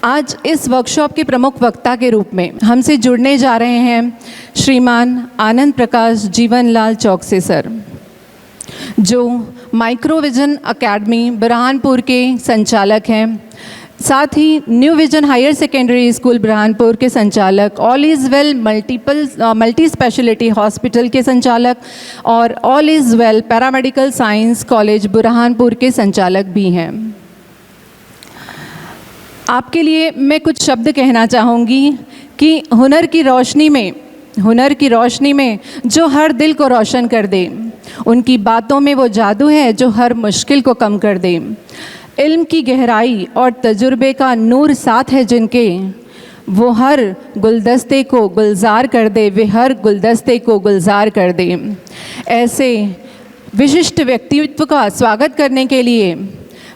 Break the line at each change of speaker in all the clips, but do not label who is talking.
आज इस वर्कशॉप के प्रमुख वक्ता के रूप में हमसे जुड़ने जा रहे हैं श्रीमान आनंद प्रकाश जीवनलाल चौकसे सर, जो माइक्रोविजन एकेडमी बुरहानपुर के संचालक हैं, साथ ही new vision higher secondary school Burhanpur के संचालक, all is well multi speciality hospital के संचालक और all is well paramedical science college Burhanpur के संचालक भी हैं। आपके लिए मैं कुछ शब्द कहना चाहूँगी कि हुनर की रोशनी में जो हर दिल को रोशन कर दे, उनकी बातों में वो जादू है जो हर मुश्किल को कम कर दे। इल्म की गहराई और तजुर्बे का नूर साथ है जिनके, वो हर गुलदस्ते को गुलजार कर दे, वे हर गुलदस्ते को गुलजार कर दे। ऐसे विशिष्ट व्यक्तित्व का स्वागत करने के लिए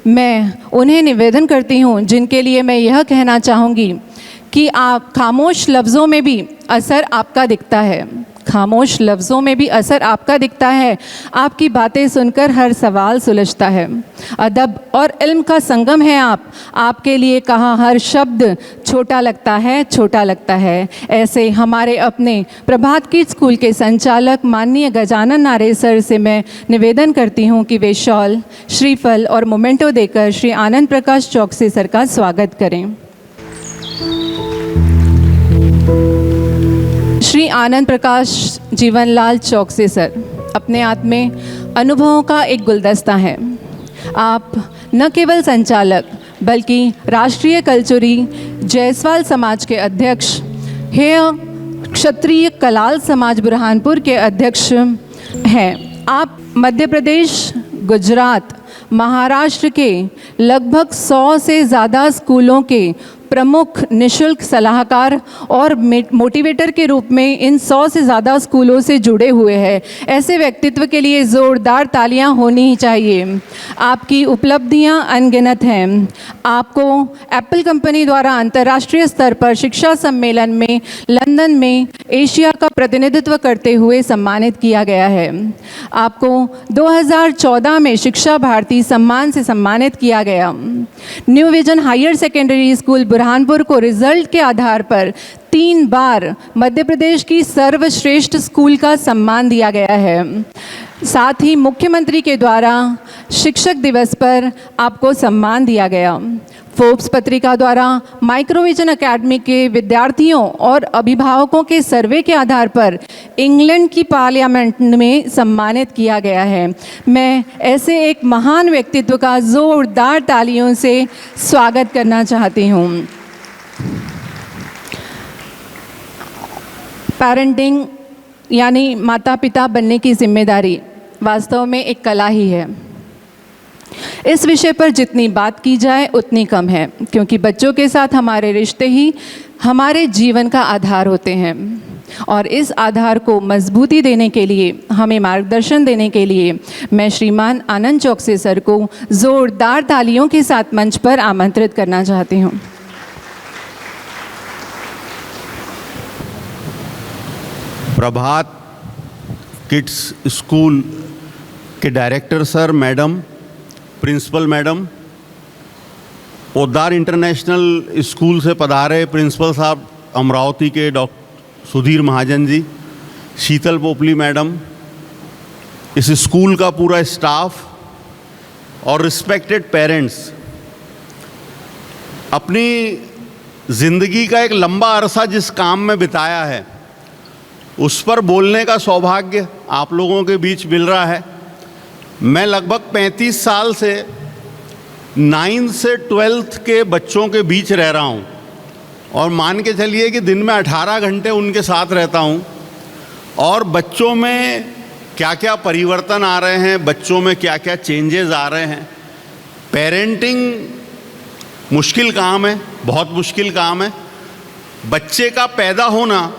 मैं उन्हें निवेदन करती हूँ, जिनके लिए मैं यह कहना चाहूँगी कि आप खामोश लफ्ज़ों में भी असर आपका दिखता है, खामोश लफ्ज़ों में भी असर आपका दिखता है। आपकी बातें सुनकर हर सवाल सुलझता है। अदब और इल्म का संगम है आप, आपके लिए कहा हर शब्द छोटा लगता है। ऐसे हमारे अपने प्रभात किड्स स्कूल के संचालक माननीय गजानन नारे सर से मैं निवेदन करती हूँ कि वे शॉल, श्रीफल और मोमेंटो देकर श्री आनंद प्रकाश चौकसे सर का स्वागत करें। श्री आनंद प्रकाश जीवनलाल चौकसे सर अपने आप में अनुभवों का एक गुलदस्ता है। आप न केवल संचालक बल्कि राष्ट्रीय कलचुरी जायसवाल समाज के अध्यक्ष, हेय क्षत्रिय कलाल समाज बुरहानपुर के अध्यक्ष हैं। आप मध्य प्रदेश, गुजरात, महाराष्ट्र के लगभग 100 से ज़्यादा स्कूलों के प्रमुख निशुल्क सलाहकार और मोटिवेटर के रूप में इन 100 से ज़्यादा स्कूलों से जुड़े हुए हैं। ऐसे व्यक्तित्व के लिए ज़ोरदार तालियां होनी ही चाहिए। आपकी उपलब्धियां अनगिनत हैं। आपको एप्पल कंपनी द्वारा अंतर्राष्ट्रीय स्तर पर शिक्षा सम्मेलन में लंदन में एशिया का प्रतिनिधित्व करते हुए सम्मानित किया गया है। आपको 2014 में शिक्षा भारती सम्मान से सम्मानित किया गया। New vision higher secondary school Burhanpur को रिजल्ट के आधार पर 3 बार मध्य प्रदेश की सर्वश्रेष्ठ स्कूल का सम्मान दिया गया है। साथ ही मुख्यमंत्री के द्वारा शिक्षक दिवस पर आपको सम्मान दिया गया। फोर्ब्स पत्रिका द्वारा माइक्रोविजन एकेडमी के विद्यार्थियों और अभिभावकों के सर्वे के आधार पर इंग्लैंड की पार्लियामेंट में सम्मानित किया गया है। मैं ऐसे एक महान व्यक्तित्व का ज़ोरदार तालियों से स्वागत करना चाहती हूँ। पेरेंटिंग यानी माता पिता बनने की जिम्मेदारी वास्तव में एक कला ही है। इस विषय पर जितनी बात की जाए उतनी कम है, क्योंकि बच्चों के साथ हमारे रिश्ते ही हमारे जीवन का आधार होते हैं। और इस आधार को मजबूती देने के लिए, हमें मार्गदर्शन देने के लिए मैं श्रीमान आनंद चौकसे सर को ज़ोरदार तालियों के साथ मंच पर आमंत्रित करना चाहती हूँ।
प्रभात किड्स स्कूल के director sir, madam, principal madam, Poddar international school से पधारे प्रिंसिपल साहब अमरावती के डॉक्टर सुधीर महाजन जी, शीतल पोपली मैडम, इस स्कूल का पूरा स्टाफ और रिस्पेक्टेड पेरेंट्स, अपनी ज़िंदगी का एक लंबा अरसा जिस काम में बिताया है उस पर बोलने का सौभाग्य आप लोगों के बीच मिल रहा है। मैं लगभग 35 साल से 9th से 12th के बच्चों के बीच रह रहा हूँ और मान के चलिए कि दिन में 18 घंटे उनके साथ रहता हूँ। और बच्चों में क्या क्या परिवर्तन आ रहे हैं, बच्चों में क्या क्या चेंजेस आ रहे हैं। पेरेंटिंग मुश्किल काम है, बहुत मुश्किल काम है। बच्चे का पैदा होना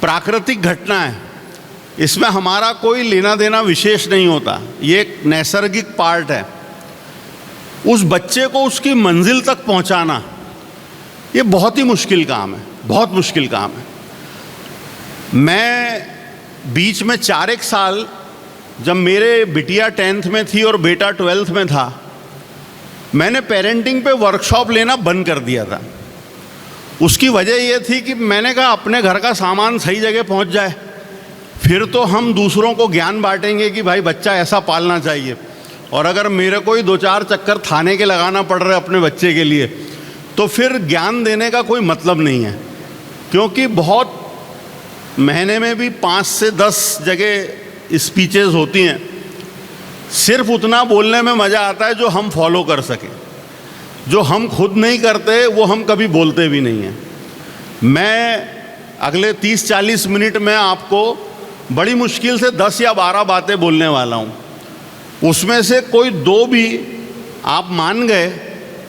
प्राकृतिक घटना है, इसमें हमारा कोई लेना देना विशेष नहीं होता, ये एक नैसर्गिक पार्ट है। उस बच्चे को उसकी मंजिल तक पहुंचाना ये बहुत ही मुश्किल काम है, बहुत मुश्किल काम है। मैं बीच में 4 साल, जब मेरे बिटिया 10th में थी और बेटा 12th में था, मैंने पेरेंटिंग पे वर्कशॉप लेना बंद कर दिया था। उसकी वजह ये थी कि मैंने कहा अपने घर का सामान सही जगह पहुंच जाए, फिर तो हम दूसरों को ज्ञान बांटेंगे कि भाई बच्चा ऐसा पालना चाहिए। और अगर मेरे को ही 2-4 चक्कर थाने के लगाना पड़ रहे अपने बच्चे के लिए, तो फिर ज्ञान देने का कोई मतलब नहीं है। क्योंकि बहुत महीने में भी 5 से 10 जगह स्पीचेस होती हैं, सिर्फ उतना बोलने में मज़ा आता है जो हम फॉलो कर सकें। जो हम खुद नहीं करते वो हम कभी बोलते भी नहीं हैं। मैं अगले 30-40 मिनट में आपको बड़ी मुश्किल से 10 या 12 बातें बोलने वाला हूँ। उसमें से कोई 2 भी आप मान गए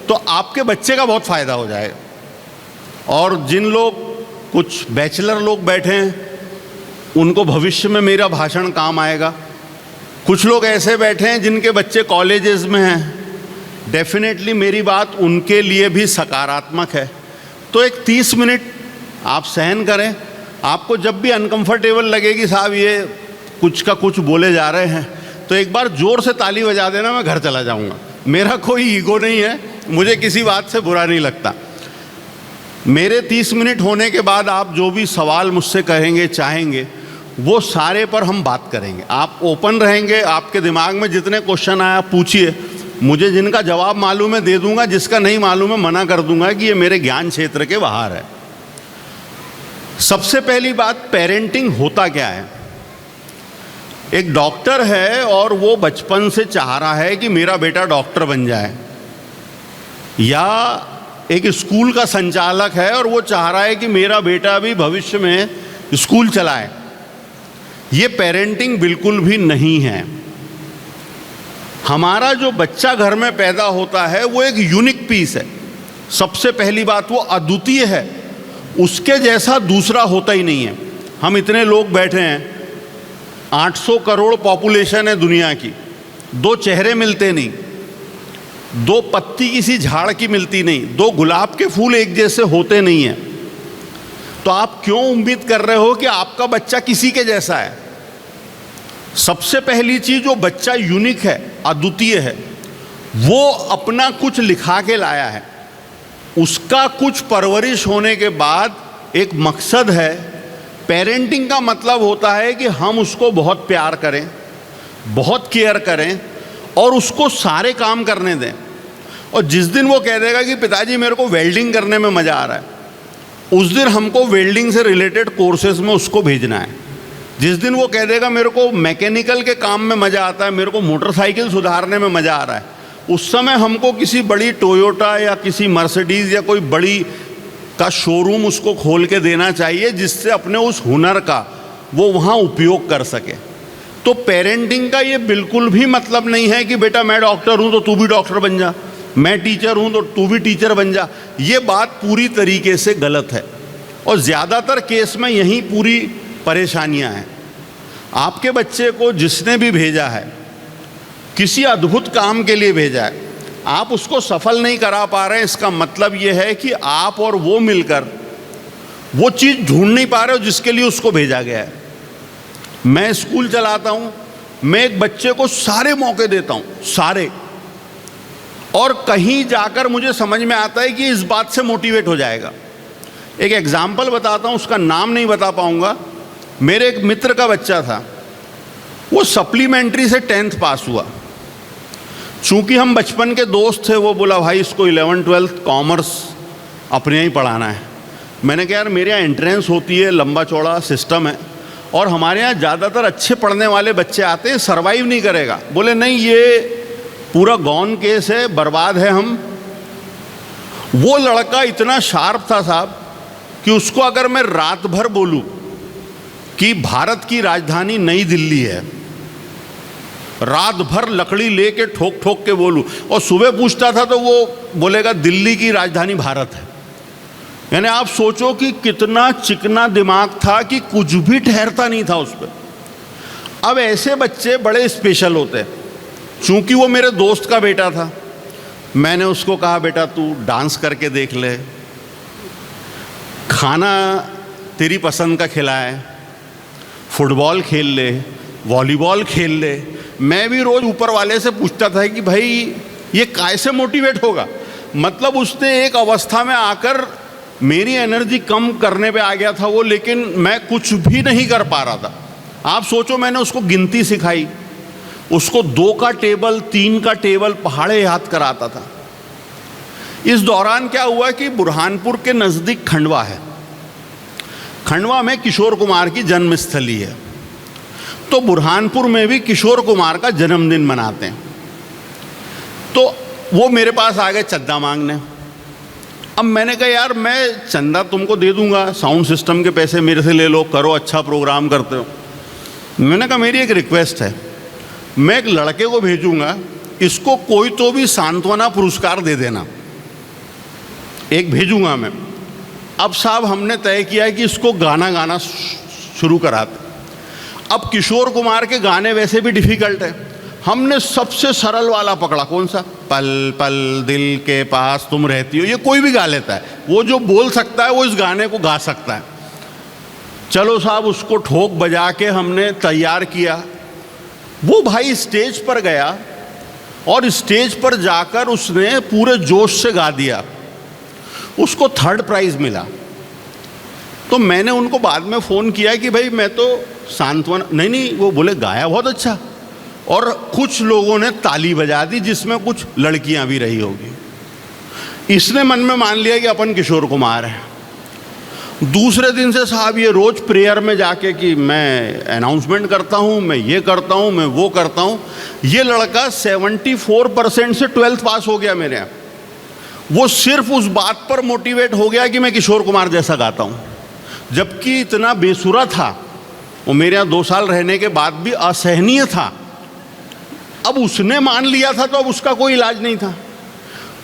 तो आपके बच्चे का बहुत फ़ायदा हो जाएगा। और जिन लोग कुछ बैचलर लोग बैठे हैं उनको भविष्य में मेरा भाषण काम आएगा। कुछ लोग ऐसे बैठे हैं जिनके बच्चे कॉलेजेस में हैं, डेफिनेटली मेरी बात उनके लिए भी सकारात्मक है। तो एक 30 मिनट आप सहन करें। आपको जब भी अनकंफर्टेबल लगेगी साहब ये कुछ का कुछ बोले जा रहे हैं, तो एक बार ज़ोर से ताली बजा देना, मैं घर चला जाऊंगा। मेरा कोई ईगो नहीं है, मुझे किसी बात से बुरा नहीं लगता। मेरे 30 मिनट होने के बाद आप जो भी सवाल मुझसे कहेंगे चाहेंगे वो सारे पर हम बात करेंगे। आप ओपन रहेंगे, आपके दिमाग में जितने क्वेश्चन आए आप पूछिए। मुझे जिनका जवाब मालूम है दे दूंगा, जिसका नहीं मालूम है मना कर दूंगा कि ये मेरे ज्ञान क्षेत्र के बाहर है। सबसे पहली बात, पेरेंटिंग होता क्या है। एक डॉक्टर है और वो बचपन से चाह रहा है कि मेरा बेटा डॉक्टर बन जाए, या एक स्कूल का संचालक है और वो चाह रहा है कि मेरा बेटा भी भविष्य में स्कूल चलाए। ये पेरेंटिंग बिल्कुल भी नहीं है। हमारा जो बच्चा घर में पैदा होता है वो एक यूनिक पीस है। सबसे पहली बात, वो अद्वितीय है, उसके जैसा दूसरा होता ही नहीं है। हम इतने लोग बैठे हैं, 800 करोड़ पॉपुलेशन है दुनिया की, 2 चेहरे मिलते नहीं, 2 पत्ती किसी झाड़ की मिलती नहीं, 2 गुलाब के फूल एक जैसे होते नहीं हैं। तो आप क्यों उम्मीद कर रहे हो कि आपका बच्चा किसी के जैसा है। सबसे पहली चीज, जो बच्चा यूनिक है, अद्वितीय है, वो अपना कुछ लिखा के लाया है। उसका कुछ परवरिश होने के बाद एक मकसद है। पेरेंटिंग का मतलब होता है कि हम उसको बहुत प्यार करें, बहुत केयर करें और उसको सारे काम करने दें। और जिस दिन वो कह देगा कि पिताजी मेरे को वेल्डिंग करने में मज़ा आ रहा है, उस दिन हमको वेल्डिंग से रिलेटेड कोर्सेज में उसको भेजना है। जिस दिन वो कह देगा मेरे को मैकेनिकल के काम में मज़ा आता है, मेरे को मोटरसाइकिल सुधारने में मज़ा आ रहा है, उस समय हमको किसी बड़ी टोयोटा या किसी मर्सिडीज़ या कोई बड़ी का शोरूम उसको खोल के देना चाहिए, जिससे अपने उस हुनर का वो वहाँ उपयोग कर सके। तो पेरेंटिंग का ये बिल्कुल भी मतलब नहीं है कि बेटा मैं डॉक्टर हूँ तो तू भी डॉक्टर बन जा, मैं टीचर हूँ तो तू भी टीचर बन जा। ये बात पूरी तरीके से गलत है और ज़्यादातर केस में यही पूरी परेशानियां हैं। आपके बच्चे को जिसने भी भेजा है, किसी अद्भुत काम के लिए भेजा है, आप उसको सफल नहीं करा पा रहे हैं, इसका मतलब ये है कि आप और वो मिलकर वो चीज़ ढूंढ नहीं पा रहे हो जिसके लिए उसको भेजा गया है। मैं स्कूल चलाता हूँ, मैं एक बच्चे को सारे मौके देता हूँ, सारे, और कहीं जाकर मुझे समझ में आता है कि इस बात से मोटिवेट हो जाएगा। एक एग्जाम्पल बताता हूँ, उसका नाम नहीं बता पाऊँगा। मेरे एक मित्र का बच्चा था, वो सप्लीमेंट्री से 10th पास हुआ। चूँकि हम बचपन के दोस्त थे, वो बोला भाई इसको 11th-12th कॉमर्स अपने यहाँ ही पढ़ाना है। मैंने कहा यार मेरे यहाँ एंट्रेंस होती है, लंबा चौड़ा सिस्टम है और हमारे यहाँ ज़्यादातर अच्छे पढ़ने वाले बच्चे आते हैं, सर्वाइव नहीं करेगा। बोले नहीं ये पूरा गॉन केस है, बर्बाद है हम। वो लड़का इतना शार्प था साहब कि उसको अगर मैं रात भर बोलूँ कि भारत की राजधानी नई दिल्ली है, रात भर लकड़ी लेके ठोक ठोक के बोलूँ, और सुबह पूछता था तो वो बोलेगा दिल्ली की राजधानी भारत है। यानी आप सोचो कि कितना चिकना दिमाग था कि कुछ भी ठहरता नहीं था उस पर। अब ऐसे बच्चे बड़े स्पेशल होते हैं। चूँकि वो मेरे दोस्त का बेटा था, मैंने उसको कहा बेटा तू डांस करके देख ले, खाना तेरी पसंद का खिलाए, फुटबॉल खेल ले, वॉलीबॉल खेल ले। मैं भी रोज़ ऊपर वाले से पूछता था कि भाई ये कैसे मोटिवेट होगा? मतलब उसने एक अवस्था में आकर मेरी एनर्जी कम करने पे आ गया था वो, लेकिन मैं कुछ भी नहीं कर पा रहा था। आप सोचो, मैंने उसको गिनती सिखाई, उसको 2 का टेबल 3 का टेबल पहाड़े याद कराता था। इस दौरान क्या हुआ कि बुरहानपुर के नज़दीक खंडवा है, खंडवा में किशोर कुमार की जन्मस्थली है, तो बुरहानपुर में भी किशोर कुमार का जन्मदिन मनाते हैं। तो वो मेरे पास आ गए चंदा मांगने। अब मैंने कहा यार मैं चंदा तुमको दे दूंगा, साउंड सिस्टम के पैसे मेरे से ले लो, करो, अच्छा प्रोग्राम करते हो। मैंने कहा मेरी एक रिक्वेस्ट है, मैं एक लड़के को भेजूंगा, इसको कोई तो भी सांत्वना पुरस्कार दे देना, एक भेजूंगा मैं। अब साहब हमने तय किया कि इसको गाना गाना शुरू कराते। अब किशोर कुमार के गाने वैसे भी डिफ़िकल्ट है, हमने सबसे सरल वाला पकड़ा। कौन सा? पल पल दिल के पास तुम रहती हो। ये कोई भी गा लेता है, वो जो बोल सकता है वो इस गाने को गा सकता है। चलो साहब, उसको ठोक बजा के हमने तैयार किया। वो भाई स्टेज पर गया और स्टेज पर जाकर उसने पूरे जोश से गा दिया। उसको 3rd प्राइज़ मिला। तो मैंने उनको बाद में फ़ोन किया कि भाई मैं तो सांत्वना नहीं, वो बोले गाया बहुत अच्छा, और कुछ लोगों ने ताली बजा दी, जिसमें कुछ लड़कियां भी रही होगी। इसने मन में मान लिया कि अपन किशोर कुमार है। दूसरे दिन से साहब ये रोज़ प्रेयर में जाके कि मैं अनाउंसमेंट करता हूँ, मैं ये करता हूँ, मैं वो करता हूँ। ये लड़का 74% से 12th पास हो गया मेरे यहाँ। वो सिर्फ उस बात पर मोटिवेट हो गया कि मैं किशोर कुमार जैसा गाता हूँ, जबकि इतना बेसुरा था। वो मेरे यहाँ 2 साल रहने के बाद भी असहनीय था। अब उसने मान लिया था तो अब उसका कोई इलाज नहीं था।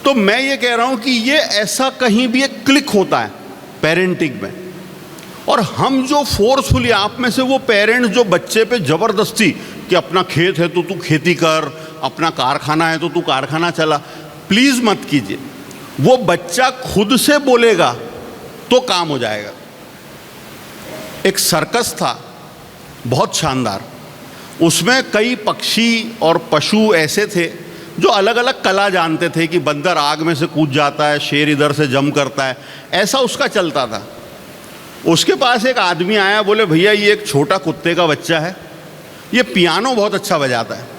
तो मैं ये कह रहा हूँ कि ये ऐसा कहीं भी एक क्लिक होता है पेरेंटिंग में, और हम जो फोर्सफुली, आप में से वो पेरेंट्स जो बच्चे पे ज़बरदस्ती कि अपना खेत है तो तू खेती कर, अपना कारखाना है तो तू कारखाना चला, प्लीज़ मत कीजिए। वो बच्चा खुद से बोलेगा तो काम हो जाएगा। एक सर्कस था बहुत शानदार, उसमें कई पक्षी और पशु ऐसे थे जो अलग अलग कला जानते थे कि बंदर आग में से कूद जाता है, शेर इधर से जंप करता है, ऐसा उसका चलता था। उसके पास एक आदमी आया, बोले भैया ये एक छोटा कुत्ते का बच्चा है, ये पियानो बहुत अच्छा बजाता है।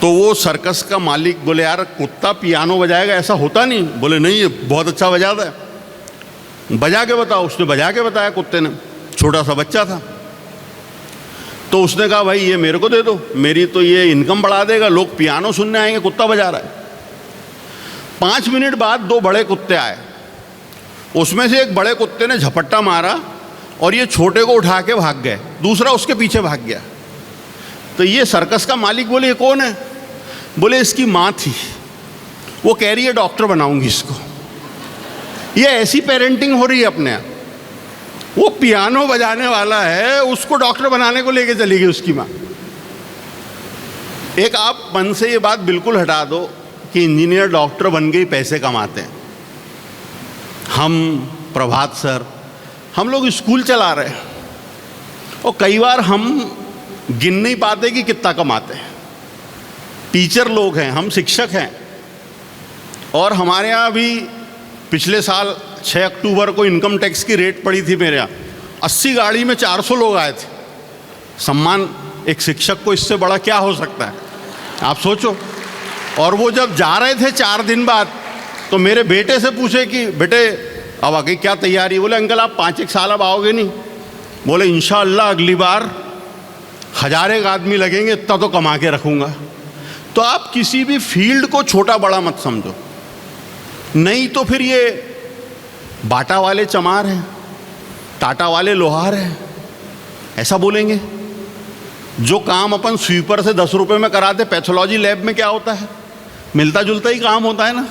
तो वो सर्कस का मालिक बोले यार कुत्ता पियानो बजाएगा, ऐसा होता नहीं। बोले नहीं, ये बहुत अच्छा बजाता है, बजा के बताओ। उसने बजा के बताया कुत्ते ने, छोटा सा बच्चा था। तो उसने कहा भाई ये मेरे को दे दो, मेरी तो ये इनकम बढ़ा देगा, लोग पियानो सुनने आएंगे, कुत्ता बजा रहा है। 5 मिनट बाद 2 बड़े कुत्ते आए, उसमें से एक बड़े कुत्ते ने झपट्टा मारा और ये छोटे को उठा के भाग गए, दूसरा उसके पीछे भाग गया। तो ये सर्कस का मालिक बोले ये कौन है? बोले इसकी माँ थी, वो कह रही है डॉक्टर बनाऊंगी इसको। ये ऐसी पेरेंटिंग हो रही है अपने यहाँ। वो पियानो बजाने वाला है, उसको डॉक्टर बनाने को लेके चली गई उसकी माँ। एक आप मन से ये बात बिल्कुल हटा दो कि इंजीनियर डॉक्टर बन के पैसे कमाते हैं। हम प्रभात सर, हम लोग स्कूल चला रहे हैं और कई बार हम गिन नहीं पाते कि कितना कमाते हैं। टीचर लोग हैं, हम शिक्षक हैं, और हमारे यहाँ भी पिछले साल 6 अक्टूबर को इनकम टैक्स की रेट पड़ी थी मेरे यहाँ। 80 गाड़ी में 400 लोग आए थे। सम्मान एक शिक्षक को इससे बड़ा क्या हो सकता है, आप सोचो। और वो जब जा रहे थे 4 दिन बाद, तो मेरे बेटे से पूछे कि बेटे अब आगे क्या तैयारी? बोले अंकल आप 5-1 साल अब आओगे नहीं। बोले इंशाअल्लाह अगली बार 1000 आदमी लगेंगे, इतना तो कमा के रखूँगा। तो आप किसी भी फील्ड को छोटा बड़ा मत समझो, नहीं तो फिर ये बाटा वाले चमार हैं, टाटा वाले लोहार हैं, ऐसा बोलेंगे। जो काम अपन स्वीपर से 10 रुपये में कराते, पैथोलॉजी लैब में क्या होता है, मिलता जुलता ही काम होता है ना।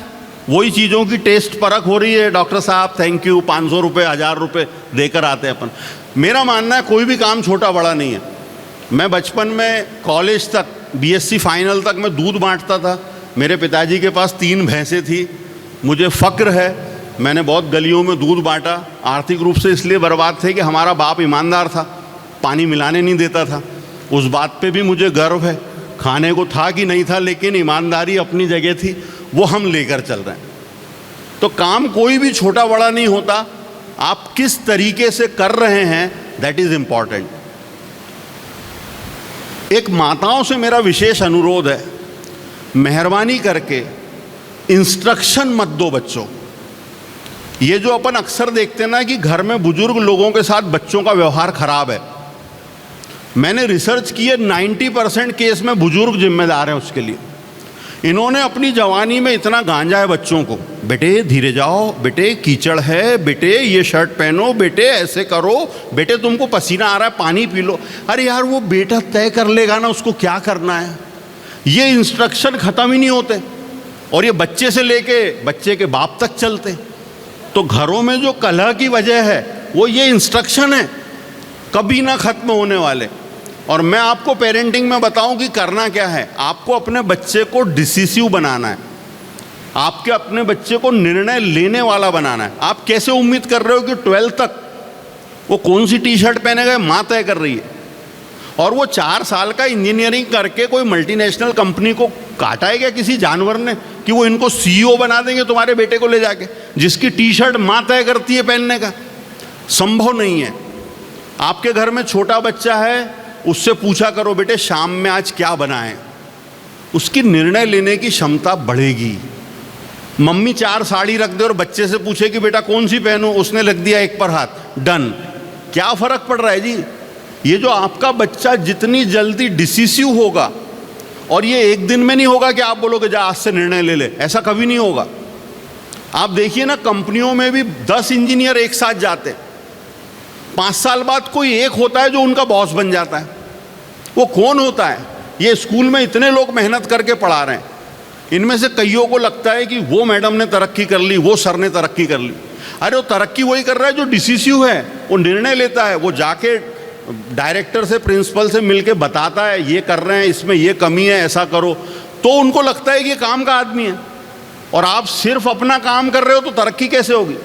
वही चीज़ों की टेस्ट परख हो रही है। डॉक्टर साहब थैंक यू, 500 रुपये 1000 रुपये देकर आते हैं अपन। मेरा मानना है कोई भी काम छोटा बड़ा नहीं है। मैं बचपन में कॉलेज तक, बीएससी फाइनल तक मैं दूध बांटता था। मेरे पिताजी के पास 3 भैंसें थी। मुझे फ़क्र है, मैंने बहुत गलियों में दूध बांटा। आर्थिक रूप से इसलिए बर्बाद थे कि हमारा बाप ईमानदार था, पानी मिलाने नहीं देता था। उस बात पे भी मुझे गर्व है। खाने को था कि नहीं था, लेकिन ईमानदारी अपनी जगह थी, वो हम लेकर चल रहे हैं। तो काम कोई भी छोटा बड़ा नहीं होता, आप किस तरीके से कर रहे हैं, दैट इज इम्पॉर्टेंट। एक माताओं से मेरा विशेष अनुरोध है, मेहरबानी करके इंस्ट्रक्शन मत दो बच्चों। ये जो अपन अक्सर देखते हैं ना कि घर में बुजुर्ग लोगों के साथ बच्चों का व्यवहार खराब है, मैंने रिसर्च की है, 90% केस में बुजुर्ग जिम्मेदार हैं उसके लिए। इन्होंने अपनी जवानी में इतना गांजा है बच्चों को, बेटे धीरे जाओ, बेटे कीचड़ है, बेटे ये शर्ट पहनो, बेटे ऐसे करो, बेटे तुमको पसीना आ रहा है पानी पी लो। अरे यार वो बेटा तय कर लेगा ना उसको क्या करना है। ये इंस्ट्रक्शन ख़त्म ही नहीं होते, और ये बच्चे से लेके बच्चे के बाप तक चलते। तो घरों में जो कलह की वजह है वो ये इंस्ट्रक्शन है, कभी ना ख़त्म होने वाले। और मैं आपको पेरेंटिंग में बताऊं कि करना क्या है, आपको अपने बच्चे को डिसिसिव बनाना है, आपके अपने बच्चे को निर्णय लेने वाला बनाना है। आप कैसे उम्मीद कर रहे हो कि 12th तक वो कौन सी टी शर्ट पहनेगा माँ तय कर रही है, और वो 4 साल का इंजीनियरिंग करके कोई मल्टीनेशनल कंपनी को काटा है क्या किसी जानवर ने कि वो इनको CEO बना देंगे तुम्हारे बेटे को ले जाके, जिसकी टी शर्ट माँ तय करती है पहनने का? संभव नहीं है। आपके घर में छोटा बच्चा है, उससे पूछा करो बेटे शाम में आज क्या बनाएं, उसकी निर्णय लेने की क्षमता बढ़ेगी। मम्मी 4 साड़ी रख दे और बच्चे से पूछे कि बेटा कौन सी पहनूं, उसने रख दिया एक पर हाथ, डन। क्या फर्क पड़ रहा है जी? ये जो आपका बच्चा जितनी जल्दी डिसिसिव होगा, और ये एक दिन में नहीं होगा कि आप बोलोगे जा आज से निर्णय ले ले, ऐसा कभी नहीं होगा। आप देखिए ना, कंपनियों में भी 10 इंजीनियर एक साथ जाते, 5 साल बाद कोई एक होता है जो उनका बॉस बन जाता है। वो कौन होता है? ये स्कूल में इतने लोग मेहनत करके पढ़ा रहे हैं, इनमें से कईयों को लगता है कि वो मैडम ने तरक्की कर ली, वो सर ने तरक्की कर ली। अरे वो तरक्की वही कर रहा है जो डिसिसिव है, वो निर्णय लेता है, वो जाके डायरेक्टर से प्रिंसिपल से मिलके बताता है ये कर रहे हैं, इसमें ये कमी है, ऐसा करो। तो उनको लगता है कि ये काम का आदमी है। और आप सिर्फ अपना काम कर रहे हो तो तरक्की कैसे होगी?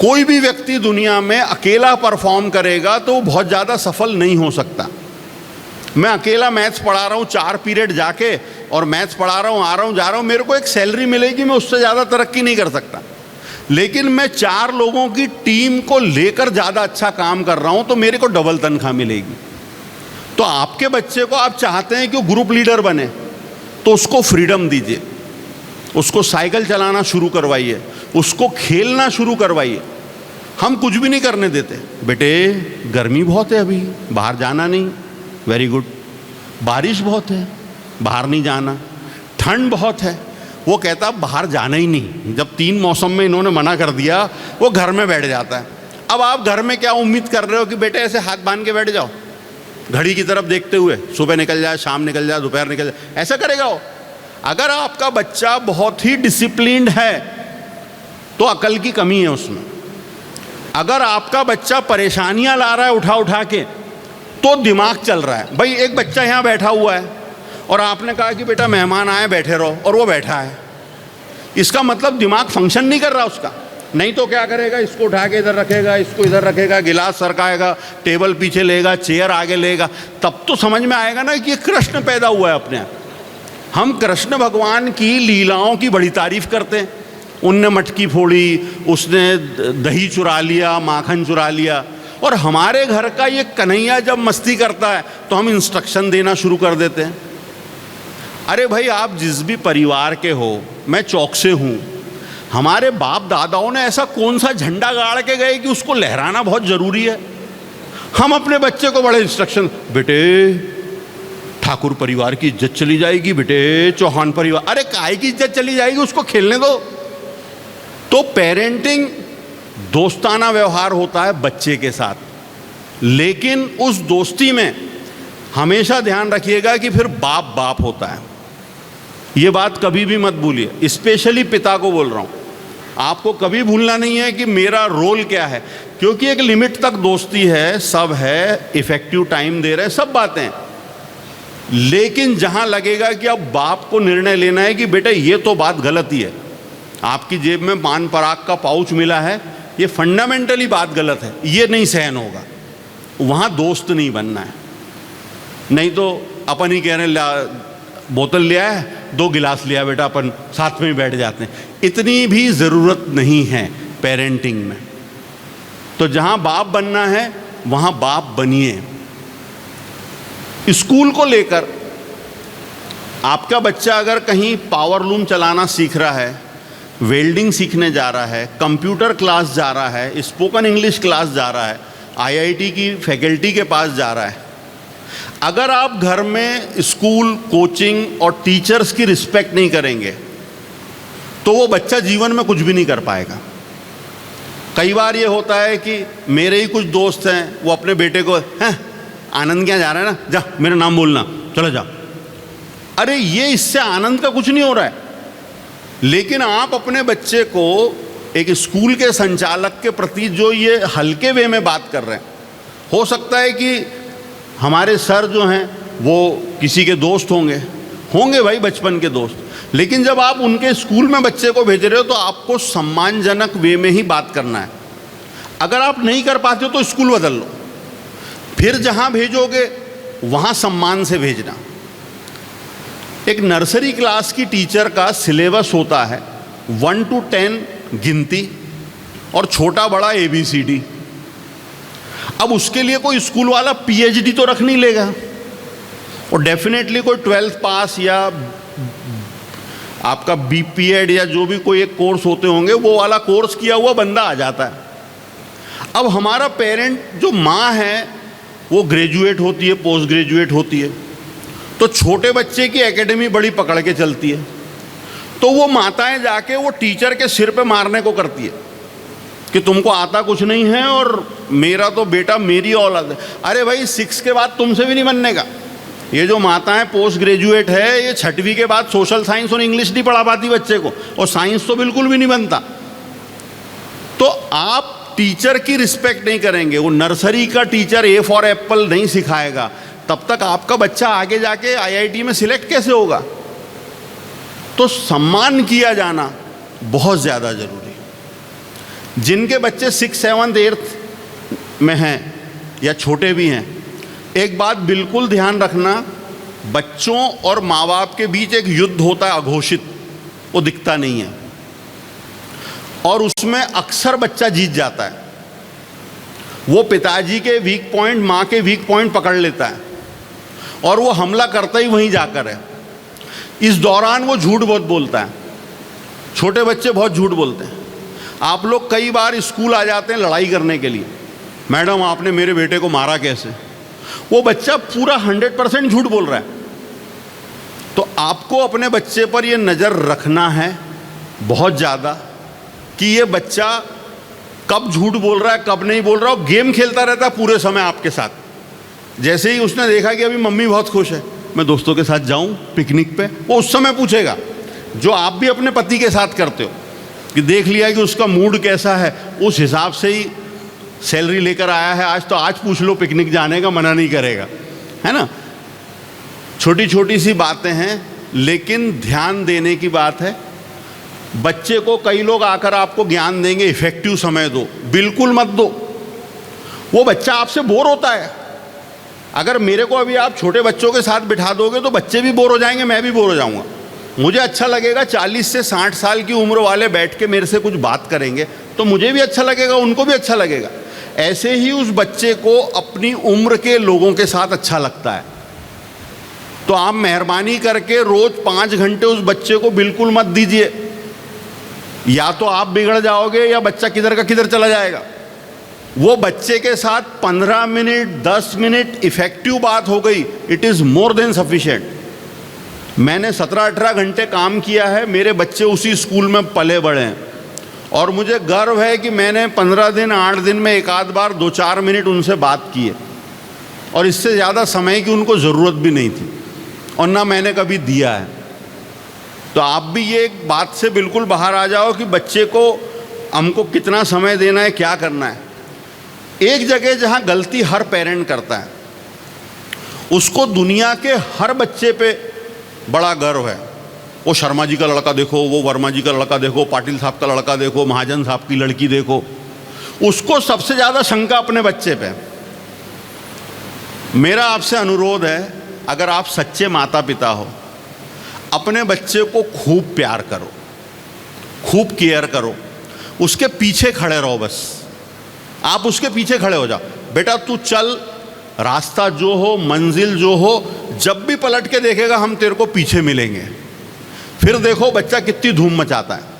कोई भी व्यक्ति दुनिया में अकेला परफॉर्म करेगा तो वो बहुत ज़्यादा सफल नहीं हो सकता। मैं अकेला मैथ्स पढ़ा रहा हूँ 4 पीरियड जाके, और मैथ्स पढ़ा रहा हूँ, आ रहा हूँ, जा रहा हूँ, मेरे को एक सैलरी मिलेगी, मैं उससे ज़्यादा तरक्की नहीं कर सकता। लेकिन मैं 4 लोगों की टीम को लेकर ज़्यादा अच्छा काम कर रहा हूँ तो मेरे को डबल तनख्वाह मिलेगी। तो आपके बच्चे को आप चाहते हैं कि वो ग्रुप लीडर बने, तो उसको फ्रीडम दीजिए, उसको साइकिल चलाना शुरू करवाइए, उसको खेलना शुरू करवाइए। हम कुछ भी नहीं करने देते, बेटे गर्मी बहुत है अभी बाहर जाना नहीं, वेरी गुड। बारिश बहुत है बाहर नहीं जाना, ठंड बहुत है, वो कहता बाहर जाना ही नहीं। जब 3 मौसम में इन्होंने मना कर दिया, वो घर में बैठ जाता है। अब आप घर में क्या उम्मीद कर रहे हो कि बेटे ऐसे हाथ बांध के बैठ जाओ घड़ी की तरफ देखते हुए, सुबह निकल जाए, शाम निकल जाए, दोपहर निकल जाए, ऐसा करेगा वो? अगर आपका बच्चा बहुत ही डिसिप्लिन्ड है तो अकल की कमी है उसमें। अगर आपका बच्चा परेशानियां ला रहा है उठा उठा के, तो दिमाग चल रहा है। भाई एक बच्चा यहाँ बैठा हुआ है और आपने कहा कि बेटा मेहमान आए बैठे रहो, और वो बैठा है, इसका मतलब दिमाग फंक्शन नहीं कर रहा उसका। नहीं तो क्या करेगा, इसको उठा के इधर रखेगा, इसको इधर रखेगा, गिलास सरकाएगा, टेबल पीछे लेगा, चेयर आगे लेगा, तब तो समझ में आएगा ना कि ये कृष्ण पैदा हुआ है अपने आप। हम कृष्ण भगवान की लीलाओं की बड़ी तारीफ करते हैं, उनने मटकी फोड़ी, उसने दही चुरा लिया, माखन चुरा लिया। और हमारे घर का ये कन्हैया जब मस्ती करता है तो हम इंस्ट्रक्शन देना शुरू कर देते हैं। अरे भाई आप जिस भी परिवार के हो, मैं चौक से हूँ, हमारे बाप दादाओं ने ऐसा कौन सा झंडा गाड़ के गए कि उसको लहराना बहुत ज़रूरी है? हम अपने बच्चे को बड़े इंस्ट्रक्शन, बेटे ठाकुर परिवार की इज्जत चली जाएगी, बेटे चौहान परिवार, अरे काय की इज्जत चली जाएगी, उसको खेलने दो। तो पेरेंटिंग दोस्ताना व्यवहार होता है बच्चे के साथ, लेकिन उस दोस्ती में हमेशा ध्यान रखिएगा कि फिर बाप बाप होता है। ये बात कभी भी मत भूलिए, स्पेशली पिता को बोल रहा हूँ। आपको कभी भूलना नहीं है कि मेरा रोल क्या है, क्योंकि एक लिमिट तक दोस्ती है, सब है, इफेक्टिव टाइम दे रहे हैं, सब बातें, लेकिन जहाँ लगेगा कि अब बाप को निर्णय लेना है कि बेटा ये तो बात गलत ही है, आपकी जेब में पान पराग का पाउच मिला है, ये फंडामेंटली बात गलत है, ये नहीं सहन होगा, वहाँ दोस्त नहीं बनना है। नहीं तो अपन ही कह रहे हैं बोतल लिया है, 2 गिलास लिया बेटा, अपन साथ में ही बैठ जाते हैं। इतनी भी ज़रूरत नहीं है पेरेंटिंग में। तो जहाँ बाप बनना है वहाँ बाप बनिए। स्कूल को लेकर आपका बच्चा अगर कहीं पावर लूम चलाना सीख रहा है, वेल्डिंग सीखने जा रहा है, कंप्यूटर क्लास जा रहा है, स्पोकन इंग्लिश क्लास जा रहा है, आईआईटी की फैकल्टी के पास जा रहा है, अगर आप घर में स्कूल, कोचिंग और टीचर्स की रिस्पेक्ट नहीं करेंगे तो वो बच्चा जीवन में कुछ भी नहीं कर पाएगा। कई बार ये होता है कि मेरे ही कुछ दोस्त हैं, वो अपने बेटे को, हैं आनंद क्या जा रहा है ना, जा मेरा नाम बोलना, चलो जा। अरे ये इससे आनंद का कुछ नहीं हो रहा है। लेकिन आप अपने बच्चे को एक स्कूल के संचालक के प्रति जो ये हल्के वे में बात कर रहे हैं, हो सकता है कि हमारे सर जो हैं वो किसी के दोस्त होंगे भाई, बचपन के दोस्त, लेकिन जब आप उनके स्कूल में बच्चे को भेज रहे हो तो आपको सम्मानजनक वे में ही बात करना है। अगर आप नहीं कर पाते हो तो स्कूल बदल लो, फिर जहाँ भेजोगे वहाँ सम्मान से भेजना। एक नर्सरी क्लास की टीचर का सिलेबस होता है 1 to 10 गिनती और छोटा बड़ा ABCD। अब उसके लिए कोई स्कूल वाला PhD तो रख नहीं लेगा, और डेफिनेटली कोई 12th पास या आपका BPEd या जो भी कोई एक कोर्स होते होंगे वो वाला कोर्स किया हुआ बंदा आ जाता है। अब हमारा पेरेंट जो माँ है वो ग्रेजुएट होती है, पोस्ट ग्रेजुएट होती है, तो छोटे बच्चे की एकेडमी बड़ी पकड़ के चलती है। तो वो माताएं जाके वो टीचर के सिर पे मारने को करती है कि तुमको आता कुछ नहीं है और मेरा तो बेटा मेरी औलाद है। अरे भाई 6 के बाद तुमसे भी नहीं बनने का। ये जो माताएं पोस्ट ग्रेजुएट है, ये 6वीं के बाद सोशल साइंस और इंग्लिश नहीं पढ़ा पाती बच्चे को, और साइंस तो बिल्कुल भी नहीं बनता। तो आप टीचर की रिस्पेक्ट नहीं करेंगे, वो नर्सरी का टीचर A फॉर एप्पल नहीं सिखाएगा, तब तक आपका बच्चा आगे जाके IIT में सिलेक्ट कैसे होगा। तो सम्मान किया जाना बहुत ज़्यादा ज़रूरी है। जिनके बच्चे 6, 7, 8 में हैं या छोटे भी हैं, एक बात बिल्कुल ध्यान रखना, बच्चों और माँ बाप के बीच एक युद्ध होता है अघोषित, वो दिखता नहीं है, और उसमें अक्सर बच्चा जीत जाता है। वो पिताजी के वीक पॉइंट, माँ के वीक पॉइंट पकड़ लेता है और वो हमला करता ही वहीं जाकर है। इस दौरान वो झूठ बहुत बोलता है। छोटे बच्चे बहुत झूठ बोलते हैं। आप लोग कई बार स्कूल आ जाते हैं लड़ाई करने के लिए, मैडम आपने मेरे बेटे को मारा कैसे। वो बच्चा पूरा 100% झूठ बोल रहा है। तो आपको अपने बच्चे पर ये नज़र रखना है बहुत ज़्यादा कि ये बच्चा कब झूठ बोल रहा है, कब नहीं बोल रहा। और गेम खेलता रहता है पूरे समय आपके साथ। जैसे ही उसने देखा कि अभी मम्मी बहुत खुश है, मैं दोस्तों के साथ जाऊं पिकनिक पे, वो उस समय पूछेगा जो आप भी अपने पति के साथ करते हो कि देख लिया कि उसका मूड कैसा है, उस हिसाब से ही सैलरी लेकर आया है आज, तो आज पूछ लो पिकनिक जाने का, मना नहीं करेगा, है ना। छोटी छोटी सी बातें हैं लेकिन ध्यान देने की बात है। बच्चे को कई लोग आकर आपको ज्ञान देंगे इफेक्टिव समय दो, बिल्कुल मत दो। वो बच्चा आपसे बोर होता है। अगर मेरे को अभी आप छोटे बच्चों के साथ बिठा दोगे तो बच्चे भी बोर हो जाएंगे, मैं भी बोर हो जाऊंगा। मुझे अच्छा लगेगा 40 से 60 साल की उम्र वाले बैठ के मेरे से कुछ बात करेंगे तो मुझे भी अच्छा लगेगा, उनको भी अच्छा लगेगा। ऐसे ही उस बच्चे को अपनी उम्र के लोगों के साथ अच्छा लगता है। तो आप मेहरबानी करके रोज 5 घंटे उस बच्चे को बिल्कुल मत दीजिए, या तो आप बिगड़ जाओगे या बच्चा किधर का किधर चला जाएगा। वो बच्चे के साथ 15 मिनट 10 मिनट इफेक्टिव बात हो गई, it is more than sufficient. मैंने 17-18 घंटे काम किया है, मेरे बच्चे उसी स्कूल में पले बड़े हैं, और मुझे गर्व है कि मैंने 15 दिन 8 दिन में एक आध बार 2-4 मिनट उनसे बात की है, और इससे ज़्यादा समय की उनको ज़रूरत भी नहीं थी और ना मैंने कभी दिया है। तो आप भी ये एक बात से बिल्कुल बाहर आ जाओ कि बच्चे को हमको कितना समय देना है, क्या करना है। एक जगह जहाँ गलती हर पेरेंट करता है, उसको दुनिया के हर बच्चे पे बड़ा गर्व है। वो शर्मा जी का लड़का देखो, वो वर्मा जी का लड़का देखो, पाटिल साहब का लड़का देखो, महाजन साहब की लड़की देखो। उसको सबसे ज़्यादा शंका अपने बच्चे पे। मेरा आपसे अनुरोध है, अगर आप सच्चे माता पिता हो, अपने बच्चे को खूब प्यार करो, खूब केयर करो, उसके पीछे खड़े रहो। बस आप उसके पीछे खड़े हो जाओ, बेटा तू चल, रास्ता जो हो, मंजिल जो हो, जब भी पलट के देखेगा हम तेरे को पीछे मिलेंगे। फिर देखो बच्चा कितनी धूम मचाता है।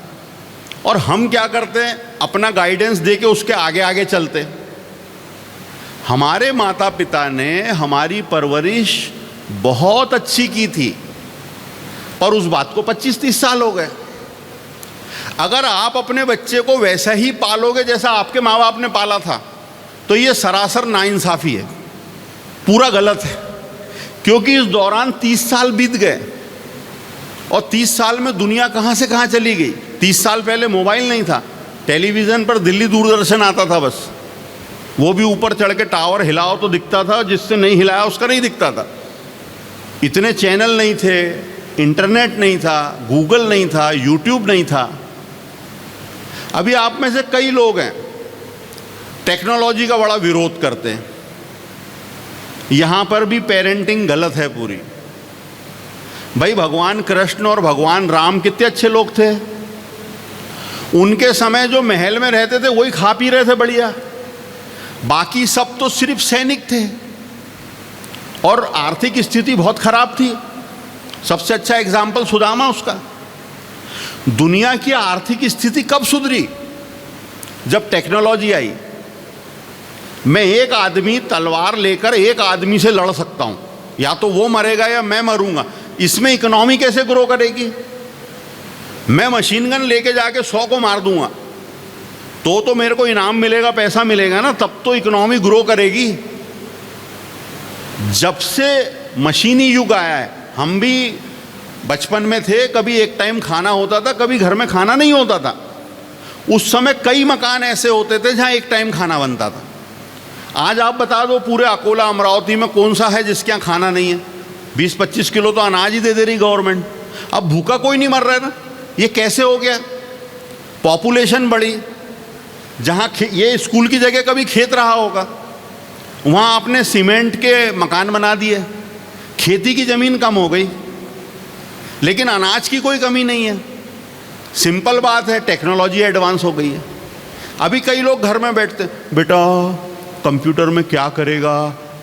और हम क्या करते हैं, अपना गाइडेंस दे के उसके आगे आगे चलते। हमारे माता पिता ने हमारी परवरिश बहुत अच्छी की थी, पर उस बात को 25-30 साल हो गए। अगर आप अपने बच्चे को वैसा ही पालोगे जैसा आपके माँ बाप ने पाला था, तो ये सरासर नाइंसाफ़ी है, पूरा गलत है। क्योंकि इस दौरान 30 साल बीत गए, और 30 साल में दुनिया कहाँ से कहाँ चली गई। 30 साल पहले मोबाइल नहीं था, टेलीविज़न पर दिल्ली दूरदर्शन आता था बस, वो भी ऊपर चढ़ के टावर हिलाओ तो दिखता था, जिससे नहीं हिलाया उसका नहीं दिखता था। इतने चैनल नहीं थे, इंटरनेट नहीं था, गूगल नहीं था, यूट्यूब नहीं था। अभी आप में से कई लोग हैं टेक्नोलॉजी का बड़ा विरोध करते हैं। यहाँ पर भी पेरेंटिंग गलत है पूरी। भाई भगवान कृष्ण और भगवान राम कितने अच्छे लोग थे। उनके समय जो महल में रहते थे वही खा पी रहे थे बढ़िया, बाकी सब तो सिर्फ सैनिक थे, और आर्थिक स्थिति बहुत खराब थी। सबसे अच्छा एग्जाम्पल सुदामा उसका। दुनिया की आर्थिक स्थिति कब सुधरी? जब टेक्नोलॉजी आई। मैं एक आदमी तलवार लेकर एक आदमी से लड़ सकता हूं, या तो वो मरेगा या मैं मरूंगा। इसमें इकोनॉमी कैसे ग्रो करेगी? मैं मशीन गन लेके जाके 100 को मार दूंगा तो मेरे को इनाम मिलेगा, पैसा मिलेगा ना, तब तो इकोनॉमी ग्रो करेगी। जब से मशीनी युग आया है, हम भी बचपन में थे, कभी एक टाइम खाना होता था, कभी घर में खाना नहीं होता था। उस समय कई मकान ऐसे होते थे जहां एक टाइम खाना बनता था। आज आप बता दो पूरे अकोला अमरावती में कौन सा है जिसके यहाँ खाना नहीं है? 20-25 किलो तो अनाज ही दे दे रही गवर्नमेंट। अब भूखा कोई नहीं मर रहा है ना। ये कैसे हो गया? पॉपुलेशन बढ़ी, जहाँ ये स्कूल की जगह कभी खेत रहा होगा, वहाँ आपने सीमेंट के मकान बना दिए, खेती की ज़मीन कम हो गई, लेकिन अनाज की कोई कमी नहीं है। सिंपल बात है, टेक्नोलॉजी एडवांस हो गई है। अभी कई लोग घर में बैठते, बेटा कंप्यूटर में क्या करेगा,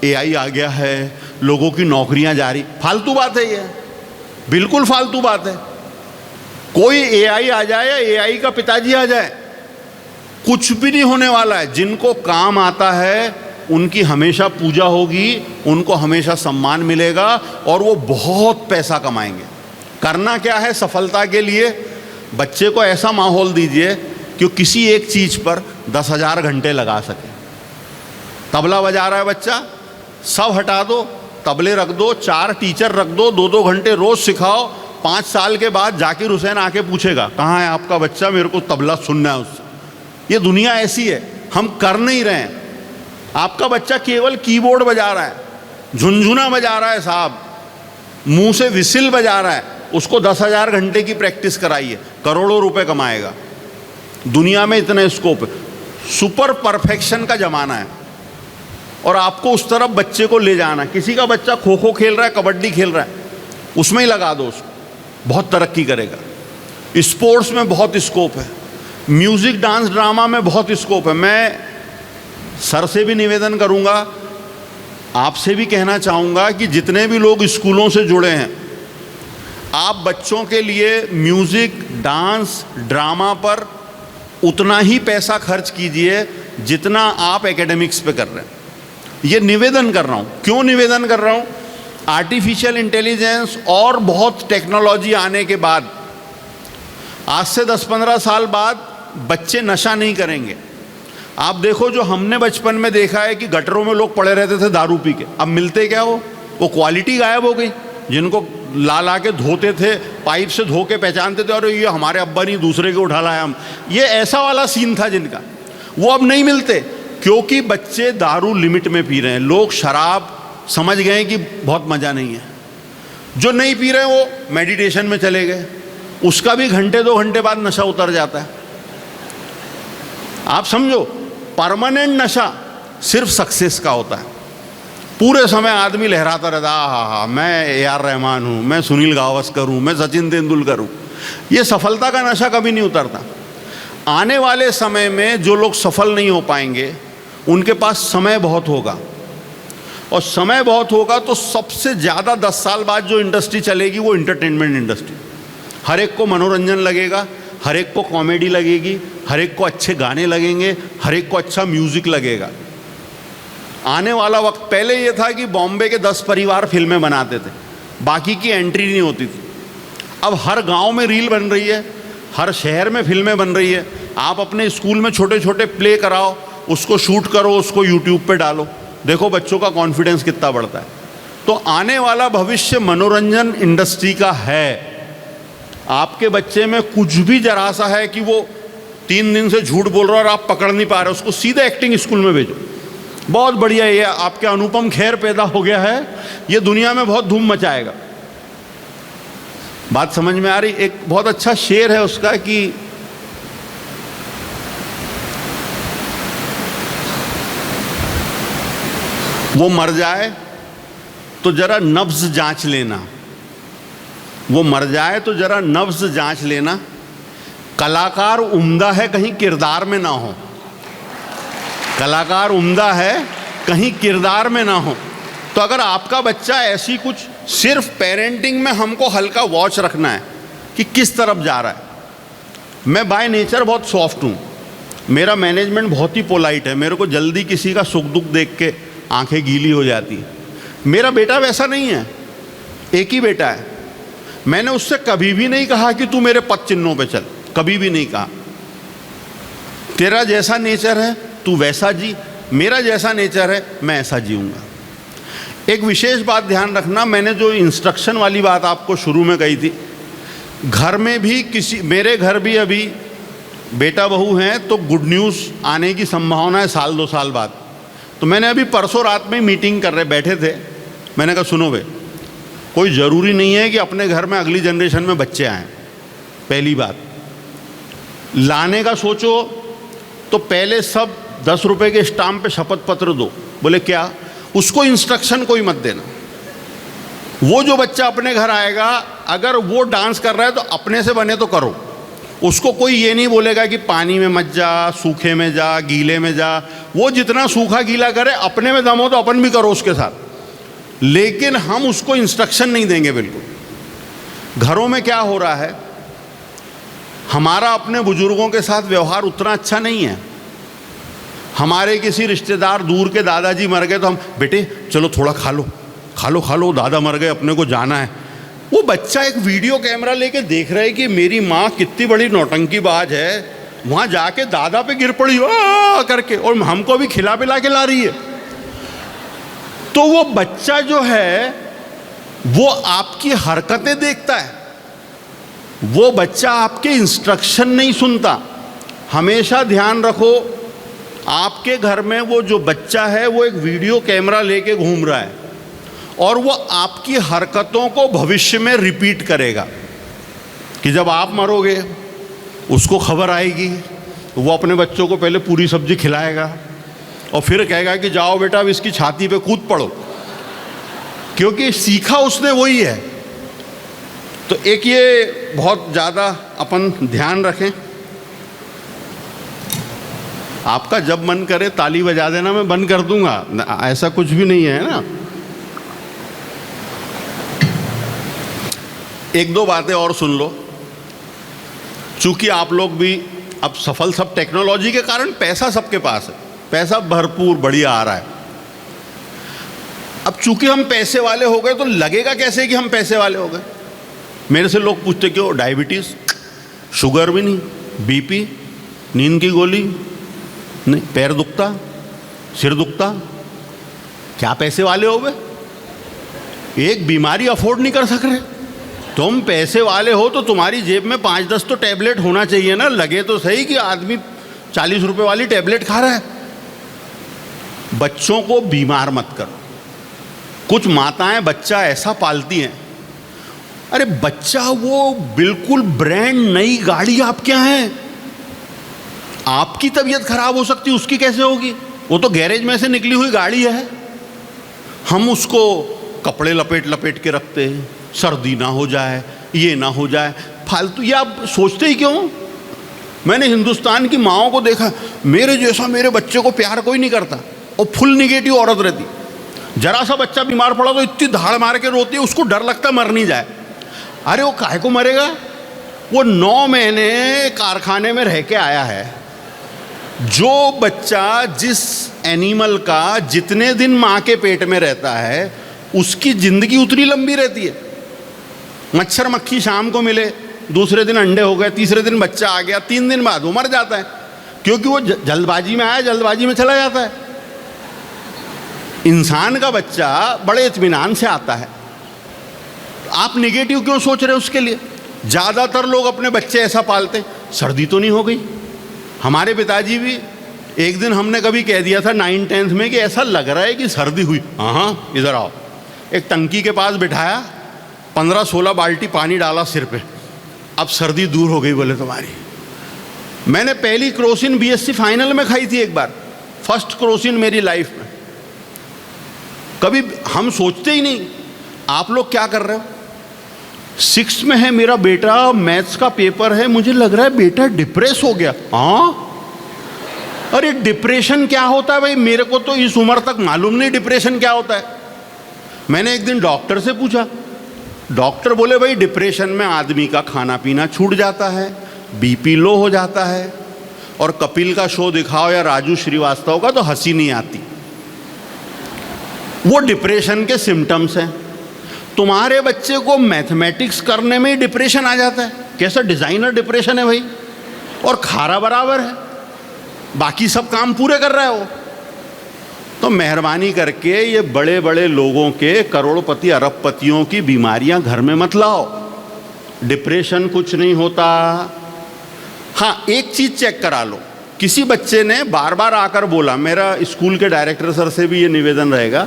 एआई आ गया है, लोगों की नौकरियां जा रही। फालतू बात है ये, बिल्कुल फालतू बात है। कोई एआई आ जाए या एआई का पिताजी आ जाए, कुछ भी नहीं होने वाला है। जिनको काम आता है उनकी हमेशा पूजा होगी, उनको हमेशा सम्मान मिलेगा, और वो बहुत पैसा कमाएंगे। करना क्या है सफलता के लिए? बच्चे को ऐसा माहौल दीजिए कि किसी एक चीज़ पर 10,000 घंटे लगा सके। तबला बजा रहा है बच्चा, सब हटा दो, तबले रख दो, 4 टीचर रख दो, 2-2 घंटे रोज सिखाओ। 5 साल के बाद जाकिर हुसैन आके पूछेगा कहाँ है आपका बच्चा, मेरे को तबला सुनना है उससे। ये दुनिया ऐसी है, हम कर नहीं रहे हैं। आपका बच्चा केवल कीबोर्ड बजा रहा है, झुनझुना बजा रहा है साहब, मुंह से विसिल बजा रहा है, उसको 10,000 घंटे की प्रैक्टिस कराइए, करोड़ों रुपए कमाएगा। दुनिया में इतना स्कोप है, सुपर परफेक्शन का जमाना है, और आपको उस तरफ बच्चे को ले जाना। किसी का बच्चा खो खो खेल रहा है, कबड्डी खेल रहा है, उसमें ही लगा दो उसको, बहुत तरक्की करेगा। स्पोर्ट्स में बहुत स्कोप है, म्यूज़िक डांस ड्रामा में बहुत स्कोप है। मैं सर से भी निवेदन करूंगा, आपसे भी कहना चाहूँगा कि जितने भी लोग स्कूलों से जुड़े हैं, आप बच्चों के लिए म्यूज़िक डांस ड्रामा पर उतना ही पैसा खर्च कीजिए जितना आप एकेडमिक्स पे कर रहे हैं। ये निवेदन कर रहा हूँ। क्यों निवेदन कर रहा हूँ? आर्टिफिशियल इंटेलिजेंस और बहुत टेक्नोलॉजी आने के बाद, आज से 10-15 साल बाद बच्चे नशा नहीं करेंगे। आप देखो, जो हमने बचपन में देखा है कि गटरों में लोग पड़े रहते थे दारू पी के, अब मिलते क्या वो क्वालिटी गायब हो गई। जिनको ला के धोते थे, पाइप से धो के पहचानते थे, और ये हमारे अब्बा नहीं दूसरे के उठा लाया हम, ये ऐसा वाला सीन था जिनका, वो अब नहीं मिलते। क्योंकि बच्चे दारू लिमिट में पी रहे हैं, लोग शराब समझ गए कि बहुत मज़ा नहीं है। जो नहीं पी रहे वो मेडिटेशन में चले गए, उसका भी 1-2 घंटे बाद नशा उतर जाता है। आप समझो, परमानेंट नशा सिर्फ सक्सेस का होता है। पूरे समय आदमी लहराता रहता, हाँ, मैं ए.आर. रहमान हूँ, मैं सुनील गावस्कर हूँ, मैं सचिन तेंदुलकर हूँ। ये सफलता का नशा कभी नहीं उतरता। आने वाले समय में जो लोग सफल नहीं हो पाएंगे उनके पास समय बहुत होगा, और समय बहुत होगा तो सबसे ज़्यादा 10 साल बाद जो इंडस्ट्री चलेगी वो इंटरटेनमेंट इंडस्ट्री। हर एक को मनोरंजन लगेगा, हर एक को कॉमेडी लगेगी, हर एक को अच्छे गाने लगेंगे, हर एक को अच्छा म्यूज़िक लगेगा। आने वाला वक्त, पहले ये था कि बॉम्बे के 10 परिवार फिल्में बनाते थे, बाकी की एंट्री नहीं होती थी। अब हर गांव में रील बन रही है, हर शहर में फिल्में बन रही है। आप अपने स्कूल में छोटे छोटे प्ले कराओ, उसको शूट करो, उसको यूट्यूब पे डालो, देखो बच्चों का कॉन्फिडेंस कितना बढ़ता है। तो आने वाला भविष्य मनोरंजन इंडस्ट्री का है। आपके बच्चे में कुछ भी जरा सा है कि वो 3 दिन से झूठ बोल रहा है और आप पकड़ नहीं पा रहे, उसको सीधे एक्टिंग स्कूल में भेजो। बहुत बढ़िया, ये आपके अनुपम खेर पैदा हो गया है, ये दुनिया में बहुत धूम मचाएगा। बात समझ में आ रही? एक बहुत अच्छा शेर है उसका कि वो मर जाए तो जरा नब्ज जांच लेना, वो मर जाए तो जरा नब्ज जांच लेना, कलाकार उम्दा है कहीं किरदार में ना हो, कलाकार उम्दा है कहीं किरदार में ना हो। तो अगर आपका बच्चा ऐसी कुछ, सिर्फ पेरेंटिंग में हमको हल्का वॉच रखना है कि किस तरफ जा रहा है। मैं बाय नेचर बहुत सॉफ्ट हूँ, मेरा मैनेजमेंट बहुत ही पोलाइट है, मेरे को जल्दी किसी का सुख दुख देख के आंखें गीली हो जाती है। मेरा बेटा वैसा नहीं है, एक ही बेटा है। मैंने उससे कभी भी नहीं कहा कि तू मेरे पद चिन्हों पे चल, कभी भी नहीं कहा। तेरा जैसा नेचर है तू वैसा जी, मेरा जैसा नेचर है मैं ऐसा जीऊँगा। एक विशेष बात ध्यान रखना, मैंने जो इंस्ट्रक्शन वाली बात आपको शुरू में कही थी, घर में भी किसी, मेरे घर भी अभी बेटा बहू हैं तो गुड न्यूज़ आने की संभावना है 1-2 साल बाद। तो मैंने अभी परसों रात में मीटिंग कर रहे बैठे थे, मैंने कहा सुनो बे, कोई ज़रूरी नहीं है कि अपने घर में अगली जनरेशन में बच्चे आएँ। पहली बात, लाने का सोचो तो पहले सब 10 रुपये के स्टाम्प पे शपथ पत्र दो। बोले क्या? उसको इंस्ट्रक्शन कोई मत देना। वो जो बच्चा अपने घर आएगा, अगर वो डांस कर रहा है तो अपने से बने तो करो, उसको कोई ये नहीं बोलेगा कि पानी में मत जा, सूखे में जा, गीले में जा। वो जितना सूखा गीला करे, अपने में दम हो तो अपन भी करो उसके साथ, लेकिन हम उसको इंस्ट्रक्शन नहीं देंगे बिल्कुल। घरों में क्या हो रहा है, हमारा अपने बुजुर्गों के साथ व्यवहार उतना अच्छा नहीं है। हमारे किसी रिश्तेदार दूर के दादाजी मर गए तो हम, बेटे चलो थोड़ा खा लो खा लो खा लो, दादा मर गए अपने को जाना है। वो बच्चा एक वीडियो कैमरा लेके देख रहा है कि मेरी माँ कितनी बड़ी नौटंकीबाज है, वहाँ जाके दादा पे गिर पड़ी करके, और हमको भी खिला पिला के ला रही है। तो वो बच्चा जो है वो आपकी हरकतें देखता है, वो बच्चा आपके इंस्ट्रक्शन नहीं सुनता। हमेशा ध्यान रखो, आपके घर में वो जो बच्चा है वो एक वीडियो कैमरा लेके घूम रहा है, और वो आपकी हरकतों को भविष्य में रिपीट करेगा कि जब आप मरोगे उसको खबर आएगी, वो अपने बच्चों को पहले पूरी सब्जी खिलाएगा और फिर कहेगा कि जाओ बेटा अब इसकी छाती पे कूद पड़ो, क्योंकि सीखा उसने वही है। तो एक ये बहुत ज़्यादा अपन ध्यान रखें। आपका जब मन करे ताली बजा देना, मैं बंद कर दूंगा, ऐसा कुछ भी नहीं है ना। 1-2 बातें और सुन लो, चूंकि आप लोग भी अब सफल, सब टेक्नोलॉजी के कारण पैसा सबके पास है, पैसा भरपूर बढ़िया आ रहा है। अब चूंकि हम पैसे वाले हो गए तो लगेगा कैसे कि हम पैसे वाले हो गए। मेरे से लोग पूछते क्यों, डायबिटीज़, शुगर भी नहीं, बीपी, नींद की गोली नहीं, पैर दुखता, सिर दुखता, क्या पैसे वाले हो गए? एक बीमारी अफोर्ड नहीं कर सक रहे। तुम पैसे वाले हो तो तुम्हारी जेब में 5-10 तो टैबलेट होना चाहिए ना, लगे तो सही कि आदमी 40 रुपए वाली टैबलेट खा रहा है। बच्चों को बीमार मत करो। कुछ माताएं बच्चा ऐसा पालती हैं, अरे बच्चा वो बिल्कुल ब्रांड नई गाड़ी आपके यहाँ है, आपकी तबीयत खराब हो सकती, उसकी कैसे होगी? वो तो गैरेज में से निकली हुई गाड़ी है। हम उसको कपड़े लपेट लपेट के रखते हैं, सर्दी ना हो जाए, ये ना हो जाए, फालतू। ये आप सोचते ही क्यों? मैंने हिंदुस्तान की माँओं को देखा, मेरे जैसा मेरे बच्चे को प्यार कोई नहीं करता, और फुल निगेटिव औरत रहती। जरा सा बच्चा बीमार पड़ा तो इतनी धाड़ मार के रोती है, उसको डर लगता मर नहीं जाए। अरे वो काहे को मरेगा? वो 9 महीने कारखाने में रह के आया है। जो बच्चा जिस एनिमल का जितने दिन माँ के पेट में रहता है उसकी ज़िंदगी उतनी लंबी रहती है। मच्छर मक्खी शाम को मिले, दूसरे दिन अंडे हो गए, तीसरे दिन बच्चा आ गया, 3 दिन बाद वो मर जाता है, क्योंकि वो जल्दबाजी में आया, जल्दबाजी में चला जाता है। इंसान का बच्चा बड़े इत्मीनान से आता है। आप नेगेटिव क्यों सोच रहे हो उसके लिए? ज़्यादातर लोग अपने बच्चे ऐसा पालते हैं, सर्दी तो नहीं हो गई। हमारे पिताजी भी, एक दिन हमने कभी कह दिया था 9th-10th में कि ऐसा लग रहा है कि सर्दी हुई। हाँ इधर आओ, एक टंकी के पास बिठाया, 15-16 बाल्टी पानी डाला सिर पे, अब सर्दी दूर हो गई बोले तुम्हारी। मैंने पहली क्रोसिन BSc फाइनल में खाई थी एक बार, फर्स्ट क्रोसिन मेरी लाइफ में। कभी हम सोचते ही नहीं। आप लोग क्या कर रहे हो? 6th में है मेरा बेटा, मैथ्स का पेपर है, मुझे लग रहा है बेटा डिप्रेस हो गया। हाँ, अरे डिप्रेशन क्या होता है भाई? मेरे को तो इस उम्र तक मालूम नहीं डिप्रेशन क्या होता है। मैंने एक दिन डॉक्टर से पूछा, डॉक्टर बोले भाई डिप्रेशन में आदमी का खाना पीना छूट जाता है, BP लो हो जाता है, और कपिल का शो दिखाओ या राजू श्रीवास्तव का तो हंसी नहीं आती। वो डिप्रेशन के सिम्टम्स हैं। तुम्हारे बच्चे को मैथमेटिक्स करने में ही डिप्रेशन आ जाता है, कैसा डिजाइनर डिप्रेशन है भाई, और खारा बराबर है, बाकी सब काम पूरे कर रहा है वो। तो मेहरबानी करके ये बड़े बड़े लोगों के, करोड़पति अरबपतियों की बीमारियां घर में मत लाओ। डिप्रेशन कुछ नहीं होता। हाँ, एक चीज चेक करा लो। किसी बच्चे ने बार बार आकर बोला, मेरा स्कूल के डायरेक्टर सर से भी ये निवेदन रहेगा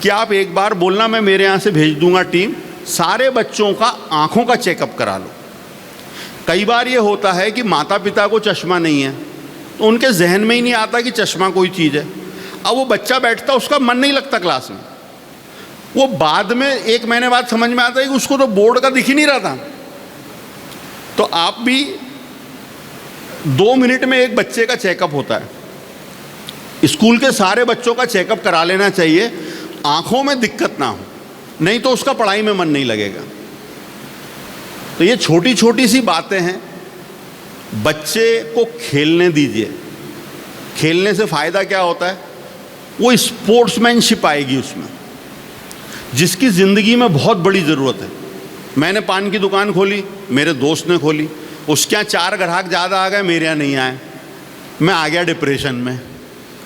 कि आप एक बार बोलना, मैं मेरे यहाँ से भेज दूंगा टीम, सारे बच्चों का आँखों का चेकअप करा लो। कई बार ये होता है कि माता पिता को चश्मा नहीं है, तो उनके जहन में ही नहीं आता कि चश्मा कोई चीज़ है। अब वो बच्चा बैठता, उसका मन नहीं लगता क्लास में। वो बाद में 1 महीने बाद समझ में आता है कि उसको तो बोर्ड का दिख ही नहीं रहा था। तो आप भी 2 मिनट में एक बच्चे का चेकअप होता है। स्कूल के सारे बच्चों का चेकअप करा लेना चाहिए, आंखों में दिक्कत ना हो, नहीं तो उसका पढ़ाई में मन नहीं लगेगा। तो ये छोटी छोटी सी बातें हैं। बच्चे को खेलने दीजिए। खेलने से फ़ायदा क्या होता है? वो स्पोर्ट्समैनशिप आएगी उसमें, जिसकी ज़िंदगी में बहुत बड़ी ज़रूरत है। मैंने पान की दुकान खोली, मेरे दोस्त ने खोली, उसके यहाँ 4 ग्राहक ज़्यादा आ गए, मेरे यहाँ नहीं आए। मैं आ गया डिप्रेशन में,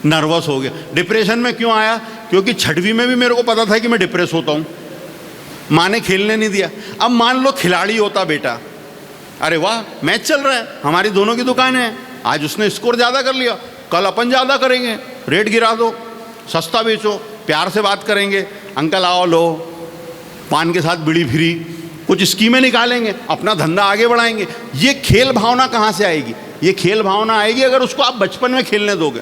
नर्वस हो गया। डिप्रेशन में क्यों आया? क्योंकि 6वीं में भी मेरे को पता था कि मैं डिप्रेस होता हूँ, माँ ने खेलने नहीं दिया। अब मान लो खिलाड़ी होता बेटा, अरे वाह मैच चल रहा है, हमारी दोनों की दुकान है, आज उसने स्कोर ज़्यादा कर लिया, कल अपन ज़्यादा करेंगे, रेट गिरा दो, सस्ता बेचो, प्यार से बात करेंगे, अंकल आओ लो, पान के साथ बीड़ी फ्री, कुछ स्कीमें निकालेंगे, अपना धंधा आगे बढ़ाएंगे। ये खेल भावना कहाँ से आएगी? ये खेल भावना आएगी अगर उसको आप बचपन में खेलने दोगे।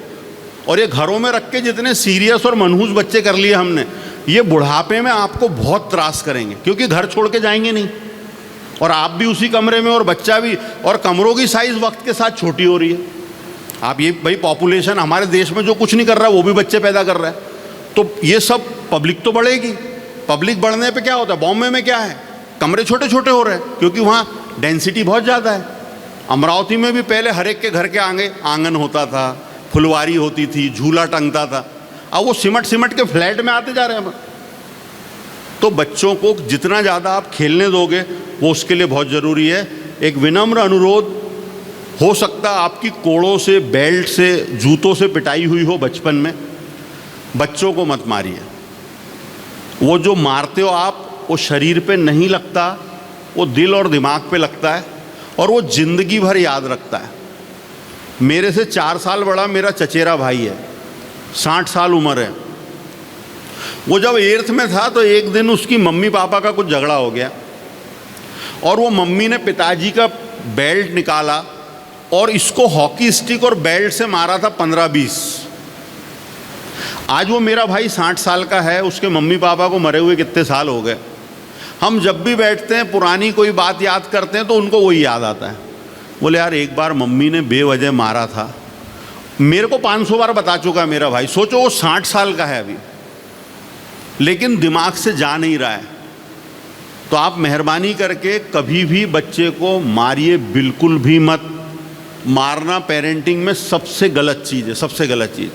और ये घरों में रख के जितने सीरियस और मनहूस बच्चे कर लिए हमने, ये बुढ़ापे में आपको बहुत त्रास करेंगे, क्योंकि घर छोड़ के जाएंगे नहीं, और आप भी उसी कमरे में और बच्चा भी, और कमरों की साइज़ वक्त के साथ छोटी हो रही है। आप ये भाई पॉपुलेशन हमारे देश में जो कुछ नहीं कर रहा है वो भी बच्चे पैदा कर रहा है, तो ये सब पब्लिक तो बढ़ेगी। पब्लिक बढ़ने पे क्या होता है? बॉम्बे में क्या है, कमरे छोटे छोटे हो रहे हैं, क्योंकि वहाँ डेंसिटी बहुत ज़्यादा है। अमरावती में भी पहले हर एक के घर के आगे आंगन होता था, फुलवारी होती थी, झूला टंगता था, अब वो सिमट सिमट के फ्लैट में आते जा रहे हैं। तो बच्चों को जितना ज़्यादा आप खेलने दोगे वो उसके लिए बहुत ज़रूरी है। एक विनम्र अनुरोध, हो सकता आपकी कोड़ों से, बेल्ट से, जूतों से पिटाई हुई हो बचपन में, बच्चों को मत मारिए। वो जो मारते हो आप, वो शरीर पे नहीं लगता, वो दिल और दिमाग पे लगता है, और वो ज़िंदगी भर याद रखता है। मेरे से 4 साल बड़ा मेरा चचेरा भाई है, 60 साल उम्र है। वो जब 8th में था तो एक दिन उसकी मम्मी पापा का कुछ झगड़ा हो गया, और वो मम्मी ने पिताजी का बेल्ट निकाला और इसको हॉकी स्टिक और बेल्ट से मारा था 15-20। आज वो मेरा भाई 60 साल का है, उसके मम्मी पापा को मरे हुए कितने साल हो गए। हम जब भी बैठते हैं पुरानी कोई बात याद करते हैं तो उनको वही याद आता है। बोले यार एक बार मम्मी ने बेवजह मारा था, मेरे को 500 बार बता चुका है मेरा भाई। सोचो वो 60 साल का है अभी, लेकिन दिमाग से जा नहीं रहा है। तो आप मेहरबानी करके कभी भी बच्चे को मारिए बिल्कुल भी मत। मारना पेरेंटिंग में सबसे गलत चीज़ है, सबसे गलत चीज़।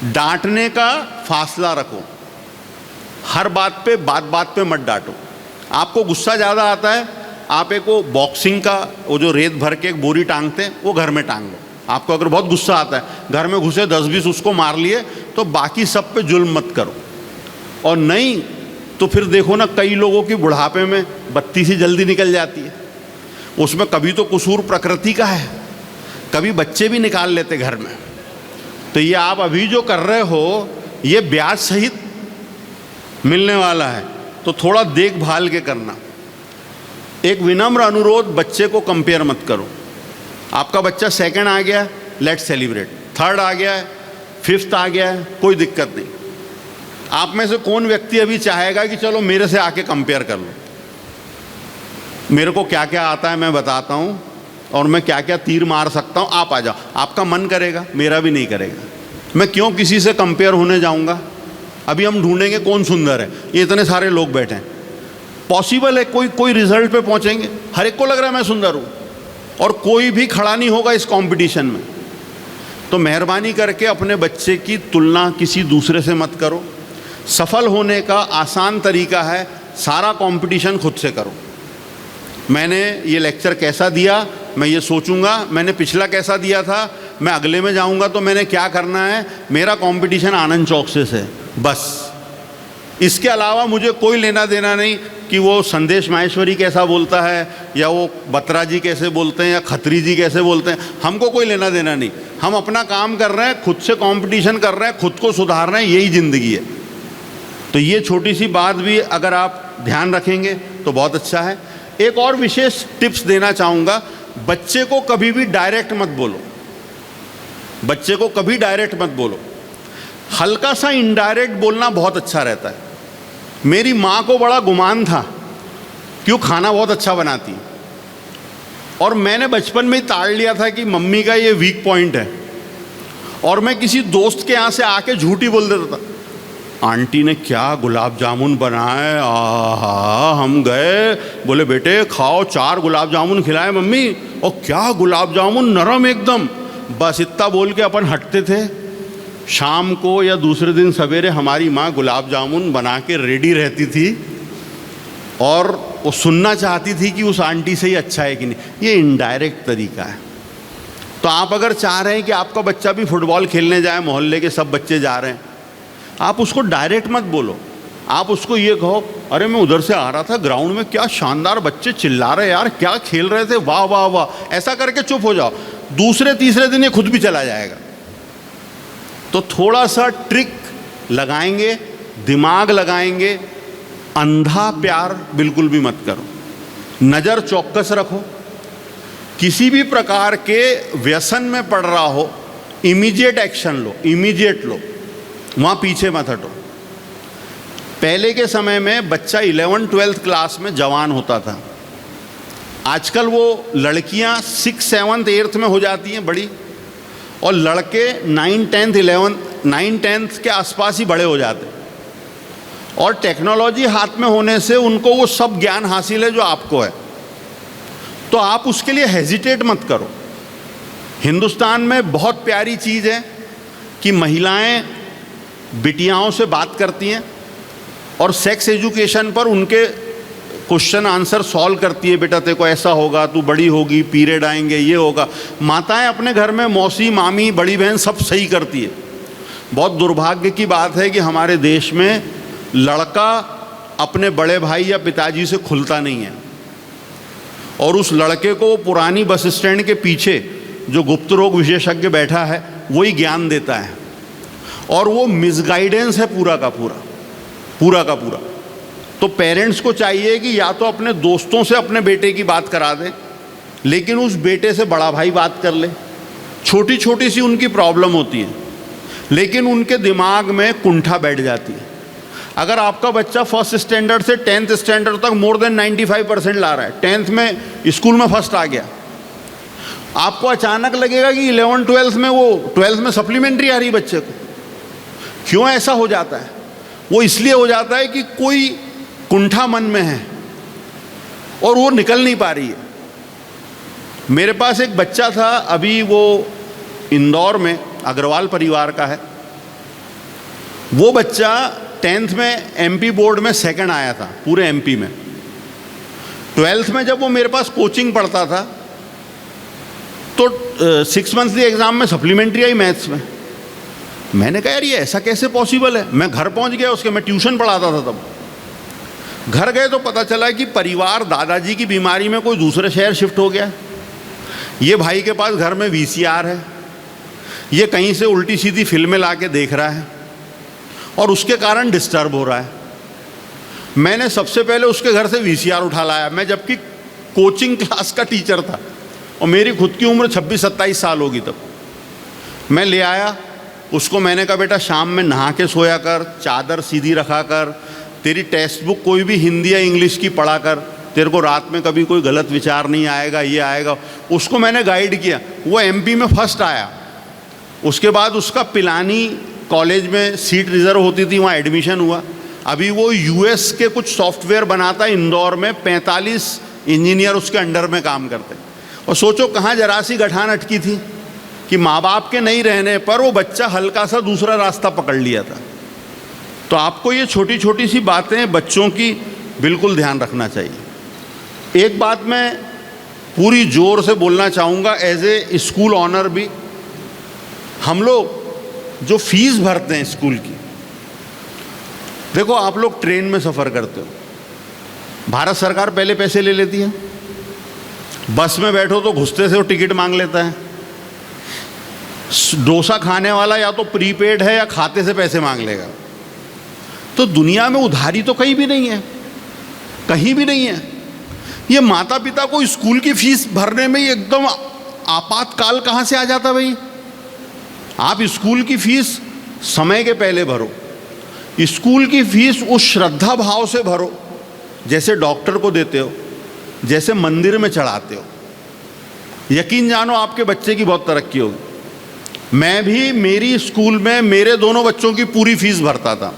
डांटने का फासला रखो, हर बात पे मत डांटो। आपको गुस्सा ज़्यादा आता है, आप एक वो बॉक्सिंग का वो जो रेत भर के एक बोरी टांगते हैं वो घर में टांग लो। आपको अगर बहुत गुस्सा आता है, घर में घुसे 10-20 उसको मार लिए, तो बाकी सब पे जुल्म मत करो। और नहीं तो फिर देखो ना, कई लोगों की बुढ़ापे में बत्ती सी जल्दी निकल जाती है। उसमें कभी तो कसूर प्रकृति का है, कभी बच्चे भी निकाल लेते घर में। तो ये आप अभी जो कर रहे हो ये ब्याज सहित मिलने वाला है, तो थोड़ा देखभाल के करना। एक विनम्र अनुरोध, बच्चे को कंपेयर मत करो। आपका बच्चा 2nd आ गया, लेट्स सेलिब्रेट। 3rd आ गया है, 5th आ गया है, कोई दिक्कत नहीं। आप में से कौन व्यक्ति अभी चाहेगा कि चलो मेरे से आके कंपेयर कर लो, मेरे को क्या क्या आता है मैं बताता हूँ और मैं क्या क्या तीर मार सकता हूँ, आप आ जाओ। आपका मन करेगा, मेरा भी नहीं करेगा। मैं क्यों किसी से कंपेयर होने जाऊँगा। अभी हम ढूंढेंगे कौन सुंदर है, ये इतने सारे लोग बैठे हैं। पॉसिबल है कोई रिजल्ट पे पहुँचेंगे, हर एक को लग रहा है मैं सुंदर हूँ, और कोई भी खड़ा नहीं होगा इस कंपटीशन में। तो मेहरबानी करके अपने बच्चे की तुलना किसी दूसरे से मत करो। सफल होने का आसान तरीका है, सारा कंपटीशन खुद से करो। मैंने ये लेक्चर कैसा दिया, मैं ये सोचूंगा, मैंने पिछला कैसा दिया था, मैं अगले में जाऊंगा तो मैंने क्या करना है। मेरा कंपटीशन आनंद चौकसे से, बस। इसके अलावा मुझे कोई लेना देना नहीं कि वो संदेश माहेश्वरी कैसा बोलता है, या वो बत्रा जी कैसे बोलते हैं, या खत्री जी कैसे बोलते हैं। हमको कोई लेना देना नहीं। हम अपना काम कर रहे हैं, खुद से कंपटीशन कर रहे हैं, खुद को सुधार रहे हैं, यही ज़िंदगी है। तो ये छोटी सी बात भी अगर आप ध्यान रखेंगे तो बहुत अच्छा है। एक और विशेष टिप्स देना चाहूँगा, बच्चे को कभी भी डायरेक्ट मत बोलो। बच्चे को कभी डायरेक्ट मत बोलो, हल्का सा इनडायरेक्ट बोलना बहुत अच्छा रहता है। मेरी माँ को बड़ा गुमान था कि वो खाना बहुत अच्छा बनाती है, और मैंने बचपन में ही ताड़ लिया था कि मम्मी का ये वीक पॉइंट है। और मैं किसी दोस्त के यहाँ से आके झूठी बोल देता था, आंटी ने क्या गुलाब जामुन बनाए, आहा। हम गए, बोले बेटे खाओ, 4 गुलाब जामुन खिलाए मम्मी, और क्या गुलाब जामुन, नरम एकदम। बस इतना बोल के अपन हटते थे। शाम को या दूसरे दिन सवेरे हमारी माँ गुलाब जामुन बना के रेडी रहती थी, और वो सुनना चाहती थी कि उस आंटी से ही अच्छा है कि नहीं। ये इनडायरेक्ट तरीका है। तो आप अगर चाह रहे हैं कि आपका बच्चा भी फुटबॉल खेलने जाए, मोहल्ले के सब बच्चे जा रहे हैं, आप उसको डायरेक्ट मत बोलो। आप उसको ये कहो, अरे मैं उधर से आ रहा था, ग्राउंड में क्या शानदार बच्चे चिल्ला रहे यार, क्या खेल रहे थे, वाह वाह वाह। ऐसा करके चुप हो जाओ। दूसरे तीसरे दिन ये खुद भी चला जाएगा। तो थोड़ा सा ट्रिक लगाएंगे, दिमाग लगाएंगे। अंधा प्यार बिल्कुल भी मत करो। नज़र चौकस रखो। किसी भी प्रकार के व्यसन में पड़ रहा हो, इमीडिएट एक्शन लो, इमीडिएट लो, वहाँ पीछे मत हटो। पहले के समय में बच्चा 11th-12th क्लास में जवान होता था। आजकल वो लड़कियाँ 6th, 7th, 8th में हो जाती हैं बड़ी, और लड़के 9th, 10th, 11th, 9th, 10th के आसपास ही बड़े हो जाते। और टेक्नोलॉजी हाथ में होने से उनको वो सब ज्ञान हासिल है जो आपको है। तो आप उसके लिए हेजिटेट मत करो। हिंदुस्तान में बहुत प्यारी चीज़ है कि महिलाएं बिटियाओं से बात करती हैं और सेक्स एजुकेशन पर उनके क्वेश्चन आंसर सॉल्व करती है। बेटा तेरे को ऐसा होगा, तू बड़ी होगी, पीरियड आएंगे, ये होगा। माताएं अपने घर में मौसी, मामी, बड़ी बहन सब सही करती है। बहुत दुर्भाग्य की बात है कि हमारे देश में लड़का अपने बड़े भाई या पिताजी से खुलता नहीं है, और उस लड़के को पुरानी बस स्टैंड के पीछे जो गुप्त रोग विशेषज्ञ बैठा है वही ज्ञान देता है, और वो मिसगाइडेंस है पूरा का पूरा। तो पेरेंट्स को चाहिए कि या तो अपने दोस्तों से अपने बेटे की बात करा दें, लेकिन उस बेटे से बड़ा भाई बात कर ले। छोटी छोटी सी उनकी प्रॉब्लम होती है, लेकिन उनके दिमाग में कुंठा बैठ जाती है। अगर आपका बच्चा फर्स्ट स्टैंडर्ड से 10th स्टैंडर्ड तक मोर देन 95% ला रहा है, 10th में स्कूल में फर्स्ट आ गया, आपको अचानक लगेगा कि 11th 12th में वो 12th में सप्लीमेंट्री आ रही बच्चे को। क्यों ऐसा हो जाता है? वो इसलिए हो जाता है कि कोई कुंठा मन में है और वो निकल नहीं पा रही है। मेरे पास एक बच्चा था, अभी वो इंदौर में अग्रवाल परिवार का है। वो बच्चा 10th में एमपी बोर्ड में सेकंड आया था पूरे एमपी में। 12th में जब वो मेरे पास कोचिंग पढ़ता था तो 6 मंथली एग्ज़ाम में सप्लीमेंट्री आई मैथ्स में। मैंने कहा यार ये ऐसा कैसे पॉसिबल है। मैं घर पहुंच गया उसके, मैं ट्यूशन पढ़ाता था तब। घर गए तो पता चला कि परिवार दादाजी की बीमारी में कोई दूसरे शहर शिफ्ट हो गया। ये भाई के पास घर में वीसीआर है, ये कहीं से उल्टी सीधी फिल्में ला के देख रहा है और उसके कारण डिस्टर्ब हो रहा है। मैंने सबसे पहले उसके घर से वीसीआर उठा लाया, मैं जबकि कोचिंग क्लास का टीचर था और मेरी खुद की उम्र 26-27 साल होगी तब। मैं ले आया उसको, मैंने कहा बेटा शाम में नहा के सोया कर, चादर सीधी रखा कर, तेरी टेक्स्ट बुक कोई भी हिंदी या इंग्लिश की पढ़ा कर, तेरे को रात में कभी कोई गलत विचार नहीं आएगा, ये आएगा। उसको मैंने गाइड किया, वो एमपी में फर्स्ट आया। उसके बाद उसका पिलानी कॉलेज में सीट रिज़र्व होती थी, वहाँ एडमिशन हुआ। अभी वो यूएस के कुछ सॉफ्टवेयर बनाता है इंदौर में, 45 इंजीनियर उसके अंडर में काम करते। और सोचो कहाँ जरा सी गठान अटकी थी कि माँ बाप के नहीं रहने पर वो बच्चा हल्का सा दूसरा रास्ता पकड़ लिया था। तो आपको ये छोटी छोटी सी बातें बच्चों की बिल्कुल ध्यान रखना चाहिए। एक बात मैं पूरी जोर से बोलना चाहूँगा एज ए स्कूल ऑनर भी, हम लोग जो फीस भरते हैं स्कूल की, देखो आप लोग ट्रेन में सफ़र करते हो, भारत सरकार पहले पैसे ले लेती है। बस में बैठो तो घुसते से वो टिकट मांग लेता है। डोसा खाने वाला या तो प्रीपेड है या खाते से पैसे मांग लेगा। तो दुनिया में उधारी तो कहीं भी नहीं है, कहीं भी नहीं है। ये माता पिता को स्कूल की फीस भरने में एकदम आपातकाल कहाँ से आ जाता भाई? आप स्कूल की फीस समय के पहले भरो, स्कूल की फीस उस श्रद्धा भाव से भरो जैसे डॉक्टर को देते हो, जैसे मंदिर में चढ़ाते हो। यकीन जानो आपके बच्चे की बहुत तरक्की होगी। मैं भी मेरी स्कूल में मेरे दोनों बच्चों की पूरी फीस भरता था।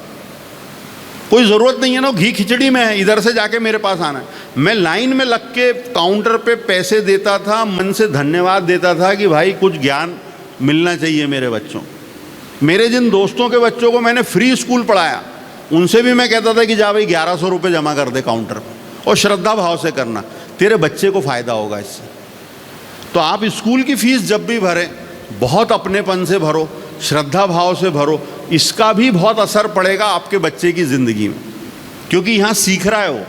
कोई ज़रूरत नहीं है ना घी खिचड़ी में है इधर से जाके मेरे पास आना है। मैं लाइन में लग के काउंटर पे पैसे देता था, मन से धन्यवाद देता था कि भाई कुछ ज्ञान मिलना चाहिए मेरे बच्चों। मेरे जिन दोस्तों के बच्चों को मैंने फ्री स्कूल पढ़ाया, उनसे भी मैं कहता था कि जा भाई 1100 रुपये जमा कर दे काउंटर पर, और श्रद्धा भाव से करना, तेरे बच्चे को फ़ायदा होगा इससे। तो आप स्कूल की फ़ीस जब भी भरें बहुत अपनेपन से भरो, श्रद्धा भाव से भरो। इसका भी बहुत असर पड़ेगा आपके बच्चे की ज़िंदगी में, क्योंकि यहाँ सीख रहा है वो।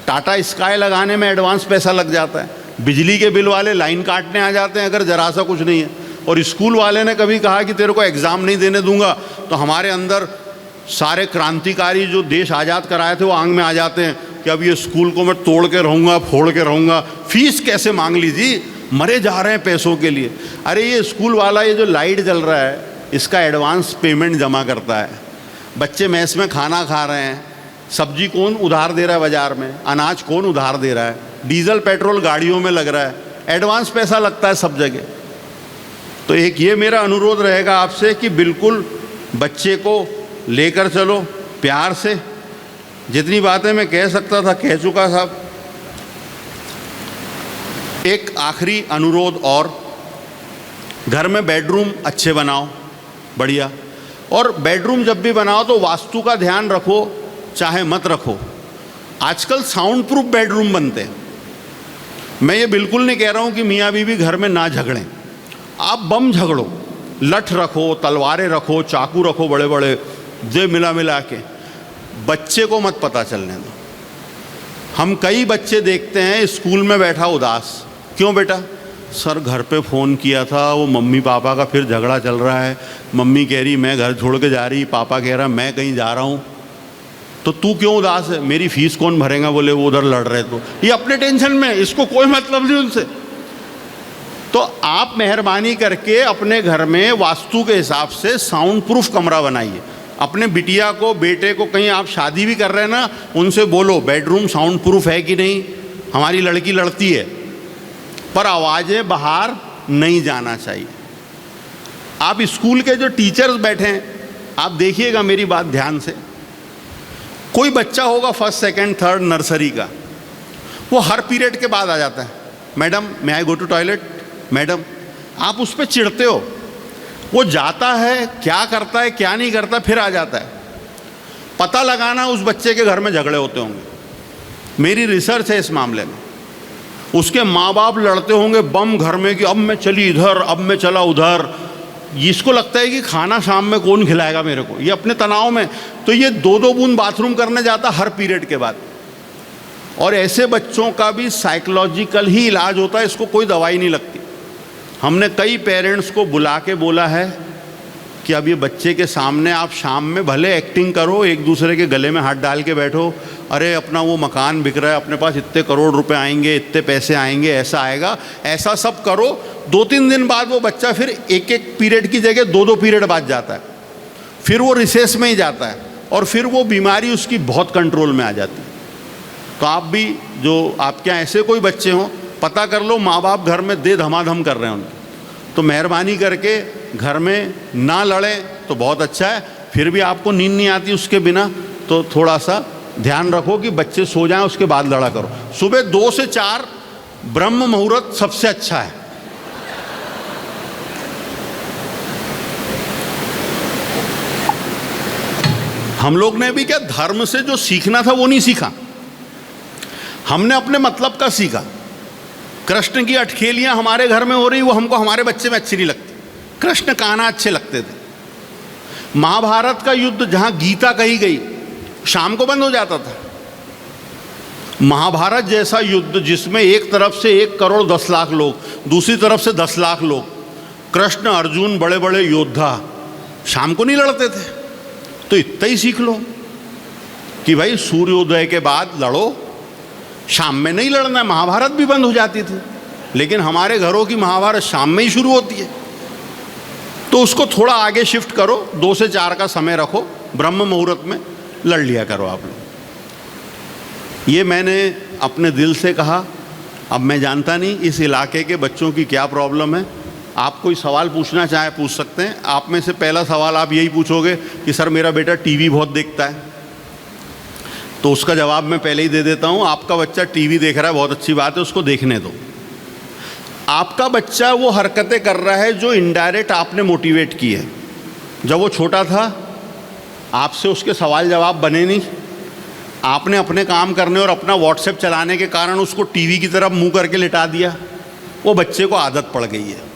टाटा स्काई लगाने में एडवांस पैसा लग जाता है, बिजली के बिल वाले लाइन काटने आ जाते हैं अगर ज़रा सा कुछ नहीं है। और स्कूल वाले ने कभी कहा कि तेरे को एग्ज़ाम नहीं देने दूंगा, तो हमारे अंदर सारे क्रांतिकारी जो देश आज़ाद कराए थे वो आंग में आ जाते हैं कि अब ये स्कूल को मैं तोड़ के रहूँगा, फोड़ के रहूँगा, फीस कैसे मांग लीजिए, मरे जा रहे हैं पैसों के लिए। अरे ये स्कूल वाला ये जो लाइट जल रहा है इसका एडवांस पेमेंट जमा करता है। बच्चे मैस में खाना खा रहे हैं, सब्जी कौन उधार दे रहा है बाज़ार में, अनाज कौन उधार दे रहा है, डीजल पेट्रोल गाड़ियों में लग रहा है, एडवांस पैसा लगता है सब जगह। तो एक ये मेरा अनुरोध रहेगा आपसे कि बिल्कुल बच्चे को लेकर चलो प्यार से। जितनी बातें मैं कह सकता था कह चुका साहब। एक आखिरी अनुरोध और, घर में बेडरूम अच्छे बनाओ, बढ़िया। और बेडरूम जब भी बनाओ तो वास्तु का ध्यान रखो, चाहे मत रखो। आजकल साउंड प्रूफ बेडरूम बनते हैं। मैं ये बिल्कुल नहीं कह रहा हूँ कि मियाँ बीवी घर में ना झगड़ें, आप बम झगड़ो, लठ रखो, तलवारें रखो, चाकू रखो बड़े बड़े, जे मिला के, बच्चे को मत पता चलने दो। हम कई बच्चे देखते हैं स्कूल में बैठा उदास, क्यों बेटा? सर घर पे फ़ोन किया था, वो मम्मी पापा का फिर झगड़ा चल रहा है, मम्मी कह रही मैं घर छोड़ के जा रही, पापा कह रहा मैं कहीं जा रहा हूँ। तो तू क्यों उदास है? मेरी फ़ीस कौन भरेगा? बोले वो उधर लड़ रहे। तो ये अपने टेंशन में, इसको कोई मतलब नहीं उनसे। तो आप मेहरबानी करके अपने घर में वास्तु के हिसाब से साउंड प्रूफ कमरा बनाइए। अपने बिटिया को, बेटे को, कहीं आप शादी भी कर रहे हैं ना, उनसे बोलो बेडरूम साउंड प्रूफ है कि नहीं। हमारी लड़की लड़ती है, पर आवाज़ें बाहर नहीं जाना चाहिए। आप स्कूल के जो टीचर्स बैठे हैं, आप देखिएगा मेरी बात ध्यान से। कोई बच्चा होगा फर्स्ट सेकंड थर्ड नर्सरी का, वो हर पीरियड के बाद आ जाता है, मैडम मैं आई गो टू टॉयलेट, मैडम। आप उस पर चिढ़ते हो, वो जाता है, क्या करता है क्या नहीं करता, फिर आ जाता है। पता लगाना उस बच्चे के घर में झगड़े होते होंगे। मेरी रिसर्च है इस मामले में। उसके माँ बाप लड़ते होंगे बम घर में कि अब मैं चली इधर, अब मैं चला उधर। इसको लगता है कि खाना शाम में कौन खिलाएगा मेरे को, ये अपने तनाव में। तो ये 2-2 बूंद बाथरूम करने जाता हर पीरियड के बाद। और ऐसे बच्चों का भी साइकोलॉजिकल ही इलाज होता है, इसको कोई दवाई नहीं लगती। हमने कई पेरेंट्स को बुला के बोला है कि अब ये बच्चे के सामने आप शाम में भले एक्टिंग करो, एक दूसरे के गले में हाथ डाल के बैठो, अरे अपना वो मकान बिक रहा है, अपने पास इतने करोड़ रुपए आएंगे, इतने पैसे आएंगे, ऐसा आएगा, ऐसा सब करो। 2-3 दिन बाद वो बच्चा फिर एक पीरियड की जगह 2-2 पीरियड बाद जाता है, फिर वो रिसेस में ही जाता है, और फिर वो बीमारी उसकी बहुत कंट्रोल में आ जाती है। तो आप भी, जो आपके यहाँ ऐसे कोई बच्चे हों, पता कर लो माँ बाप घर में दे धमाधम कर रहे हैं उनके, तो मेहरबानी करके घर में ना लड़ें तो बहुत अच्छा है। फिर भी आपको नींद नहीं आती उसके बिना, तो थोड़ा सा ध्यान रखो कि बच्चे सो जाएं, उसके बाद लड़ा करो। सुबह 2 से 4 ब्रह्म मुहूर्त सबसे अच्छा है। हम लोग ने भी क्या धर्म से जो सीखना था वो नहीं सीखा, हमने अपने मतलब का सीखा। कृष्ण की अटखेलियां हमारे घर में हो रही, वो हमको हमारे बच्चे में अच्छी नहीं लगती। कृष्ण कान्हा अच्छे लगते थे। महाभारत का युद्ध जहां गीता कही गई, शाम को बंद हो जाता था। महाभारत जैसा युद्ध जिसमें एक तरफ से 1 करोड़ 10 लाख लोग, दूसरी तरफ से 10 लाख लोग, कृष्ण अर्जुन बड़े बड़े योद्धा शाम को नहीं लड़ते थे। तो इतना ही सीख लो कि भाई सूर्योदय के बाद लड़ो, शाम में नहीं लड़ना है। महाभारत भी बंद हो जाती थी, लेकिन हमारे घरों की महाभारत शाम में ही शुरू होती है। तो उसको थोड़ा आगे शिफ्ट करो, 2 से 4 का समय रखो, ब्रह्म मुहूर्त में लड़ लिया करो आप लोग। ये मैंने अपने दिल से कहा। अब मैं जानता नहीं इस इलाके के बच्चों की क्या प्रॉब्लम है। आप कोई सवाल पूछना चाहे पूछ सकते हैं। आप में से पहला सवाल आप यही पूछोगे कि सर मेरा बेटा टीवी बहुत देखता है, तो उसका जवाब मैं पहले ही दे देता हूँ। आपका बच्चा टीवी देख रहा है, बहुत अच्छी बात है, उसको देखने दो। आपका बच्चा वो हरकतें कर रहा है जो इनडायरेक्ट आपने मोटिवेट की है। जब वो छोटा था आपसे उसके सवाल जवाब बने नहीं, आपने अपने काम करने और अपना व्हाट्सएप चलाने के कारण उसको टीवी की तरफ मुंह करके लिटा दिया, वो बच्चे को आदत पड़ गई है।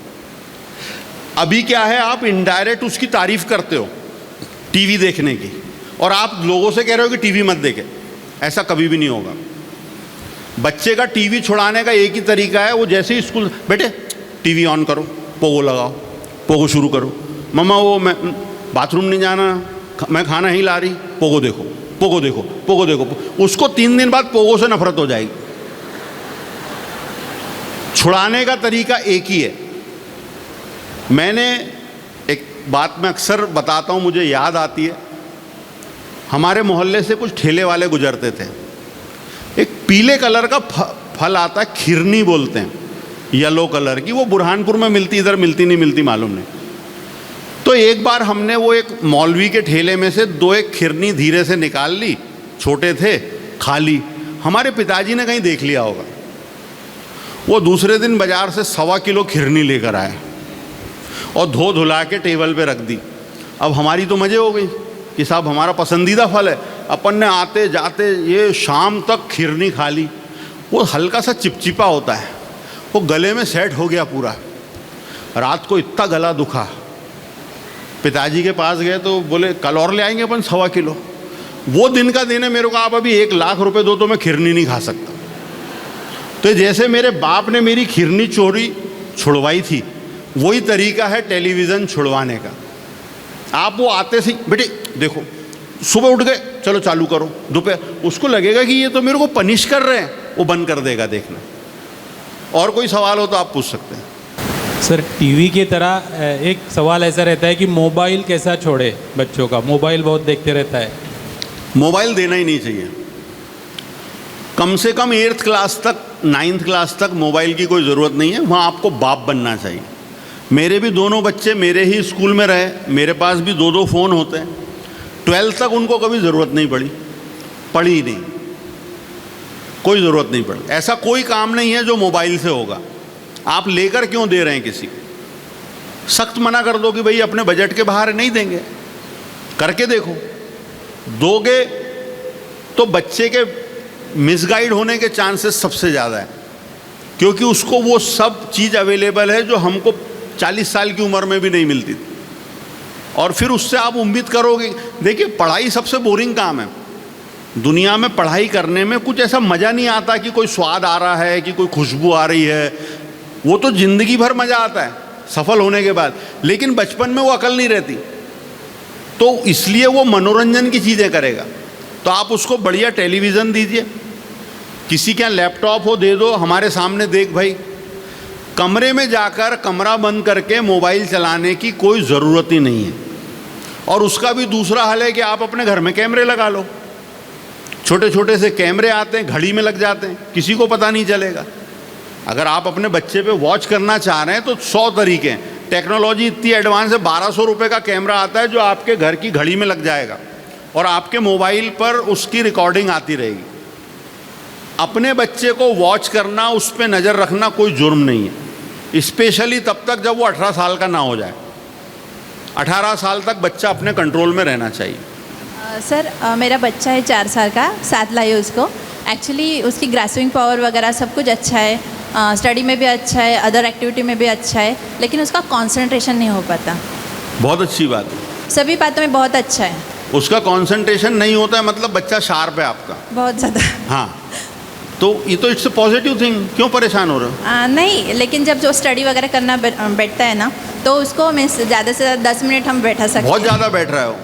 अभी क्या है, आप इनडायरेक्ट उसकी तारीफ करते हो टीवी देखने की, और आप लोगों से कह रहे हो कि टीवी मत देखे। ऐसा कभी भी नहीं होगा। बच्चे का टीवी छुड़ाने का एक ही तरीका है, वो जैसे ही स्कूल, बेटे टीवी ऑन करो, पोगो लगाओ, पोगो शुरू करो। मम्मा वो मैं बाथरूम नहीं जाना, मैं खाना ही ला रही, पोगो देखो, पोगो देखो, पोगो देखो। उसको 3 दिन बाद पोगो से नफरत हो जाएगी। छुड़ाने का तरीका एक ही है। मैंने एक बात मैं अक्सर बताता हूँ, मुझे याद आती है। हमारे मोहल्ले से कुछ ठेले वाले गुजरते थे। एक पीले कलर का फल आता है, खिरनी बोलते हैं, येलो कलर की। वो बुरहानपुर में मिलती, इधर मिलती नहीं मिलती मालूम नहीं। तो एक बार हमने वो एक मौलवी के ठेले में से 2-1 खिरनी धीरे से निकाल ली, छोटे थे, खा ली। हमारे पिताजी ने कहीं देख लिया होगा। वो दूसरे दिन बाजार से 1.25 किलो खिरनी लेकर आए और धो धुला के टेबल पे रख दी। अब हमारी तो मज़े हो गई कि साहब हमारा पसंदीदा फल है। अपन ने आते जाते ये शाम तक खिरनी खा ली। वो हल्का सा चिपचिपा होता है, वो गले में सेट हो गया पूरा। रात को इतना गला दुखा, पिताजी के पास गए तो बोले कल और ले आएंगे अपन 1.25 किलो। वो दिन का दिन है, मेरे को आप अभी 1 लाख रुपए दो तो मैं खिरनी नहीं खा सकता। तो जैसे मेरे बाप ने मेरी खिरनी चोरी छुड़वाई थी, वही तरीका है टेलीविज़न छुड़वाने का। आप वो आते से बेटे देखो, सुबह उठ गए चलो चालू करो, दोपहर उसको लगेगा कि ये तो मेरे को पनिश कर रहे हैं, वो बंद कर देगा देखना। और कोई सवाल हो तो आप पूछ सकते हैं।
सर टीवी की तरह एक सवाल ऐसा रहता है कि मोबाइल कैसा छोड़े बच्चों का, मोबाइल बहुत देखते रहता है।
मोबाइल देना ही नहीं चाहिए। कम से कम 8th क्लास तक 9th क्लास तक मोबाइल की कोई ज़रूरत नहीं है। वहाँ आपको बाप बनना चाहिए। मेरे भी दोनों बच्चे मेरे ही स्कूल में रहे, मेरे पास भी 2-2 फ़ोन होते हैं। 12th तक उनको कभी ज़रूरत नहीं पड़ी नहीं, कोई ज़रूरत नहीं पड़ी। ऐसा कोई काम नहीं है जो मोबाइल से होगा। आप लेकर क्यों दे रहे हैं किसी को? सख्त मना कर दो कि भाई अपने बजट के बाहर नहीं देंगे, करके देखो। दोगे तो बच्चे के मिसगाइड होने के चांसेस सबसे ज़्यादा है, क्योंकि उसको वो सब चीज़ अवेलेबल है जो हमको 40 साल की उम्र में भी नहीं मिलती थी। और फिर उससे आप उम्मीद करोगे। देखिए, पढ़ाई सबसे बोरिंग काम है दुनिया में। पढ़ाई करने में कुछ ऐसा मज़ा नहीं आता कि कोई स्वाद आ रहा है, कि कोई खुशबू आ रही है। वो तो ज़िंदगी भर मज़ा आता है सफल होने के बाद, लेकिन बचपन में वो अकल नहीं रहती। तो इसलिए वो मनोरंजन की चीज़ें करेगा। तो आप उसको बढ़िया टेलीविज़न दीजिए, किसी के यहाँ लैपटॉप हो दे दो, हमारे सामने देख भाई। कमरे में जाकर कमरा बंद करके मोबाइल चलाने की कोई ज़रूरत ही नहीं है। और उसका भी दूसरा हल है कि आप अपने घर में कैमरे लगा लो। छोटे छोटे से कैमरे आते हैं, घड़ी में लग जाते हैं, किसी को पता नहीं चलेगा। अगर आप अपने बच्चे पे वॉच करना चाह रहे हैं तो 100 तरीके हैं। टेक्नोलॉजी इतनी एडवांस है, 1200 रुपये का कैमरा आता है जो आपके घर की घड़ी में लग जाएगा और आपके मोबाइल पर उसकी रिकॉर्डिंग आती रहेगी। अपने बच्चे को वॉच करना, उस पर नज़र रखना कोई जुर्म नहीं है, स्पेशली तब तक जब वो 18 साल का ना हो जाए। 18 साल तक बच्चा अपने कंट्रोल में रहना चाहिए।
सर मेरा बच्चा है 4 साल का, साथ लाइए उसको। एक्चुअली उसकी ग्रास्पिंग पावर वगैरह सब कुछ अच्छा है, स्टडी में भी अच्छा है, अदर एक्टिविटी में भी अच्छा है, लेकिन उसका कंसंट्रेशन नहीं हो पाता।
बहुत अच्छी बात है,
सभी बातों में बहुत अच्छा है।
उसका कंसंट्रेशन नहीं होता है मतलब बच्चा शार्प है आपका।
बहुत ज़्यादा।
हाँ, तो ये तो इट्स अ पॉजिटिव थिंग। क्यों परेशान हो रहे हो?
नहीं, लेकिन जब जो स्टडी वगैरह करना बैठता है ना, तो उसको मैं ज़्यादा से ज़्यादा 10 मिनट हम बैठा सकते हैं।
बहुत ज़्यादा बैठ रहा है वो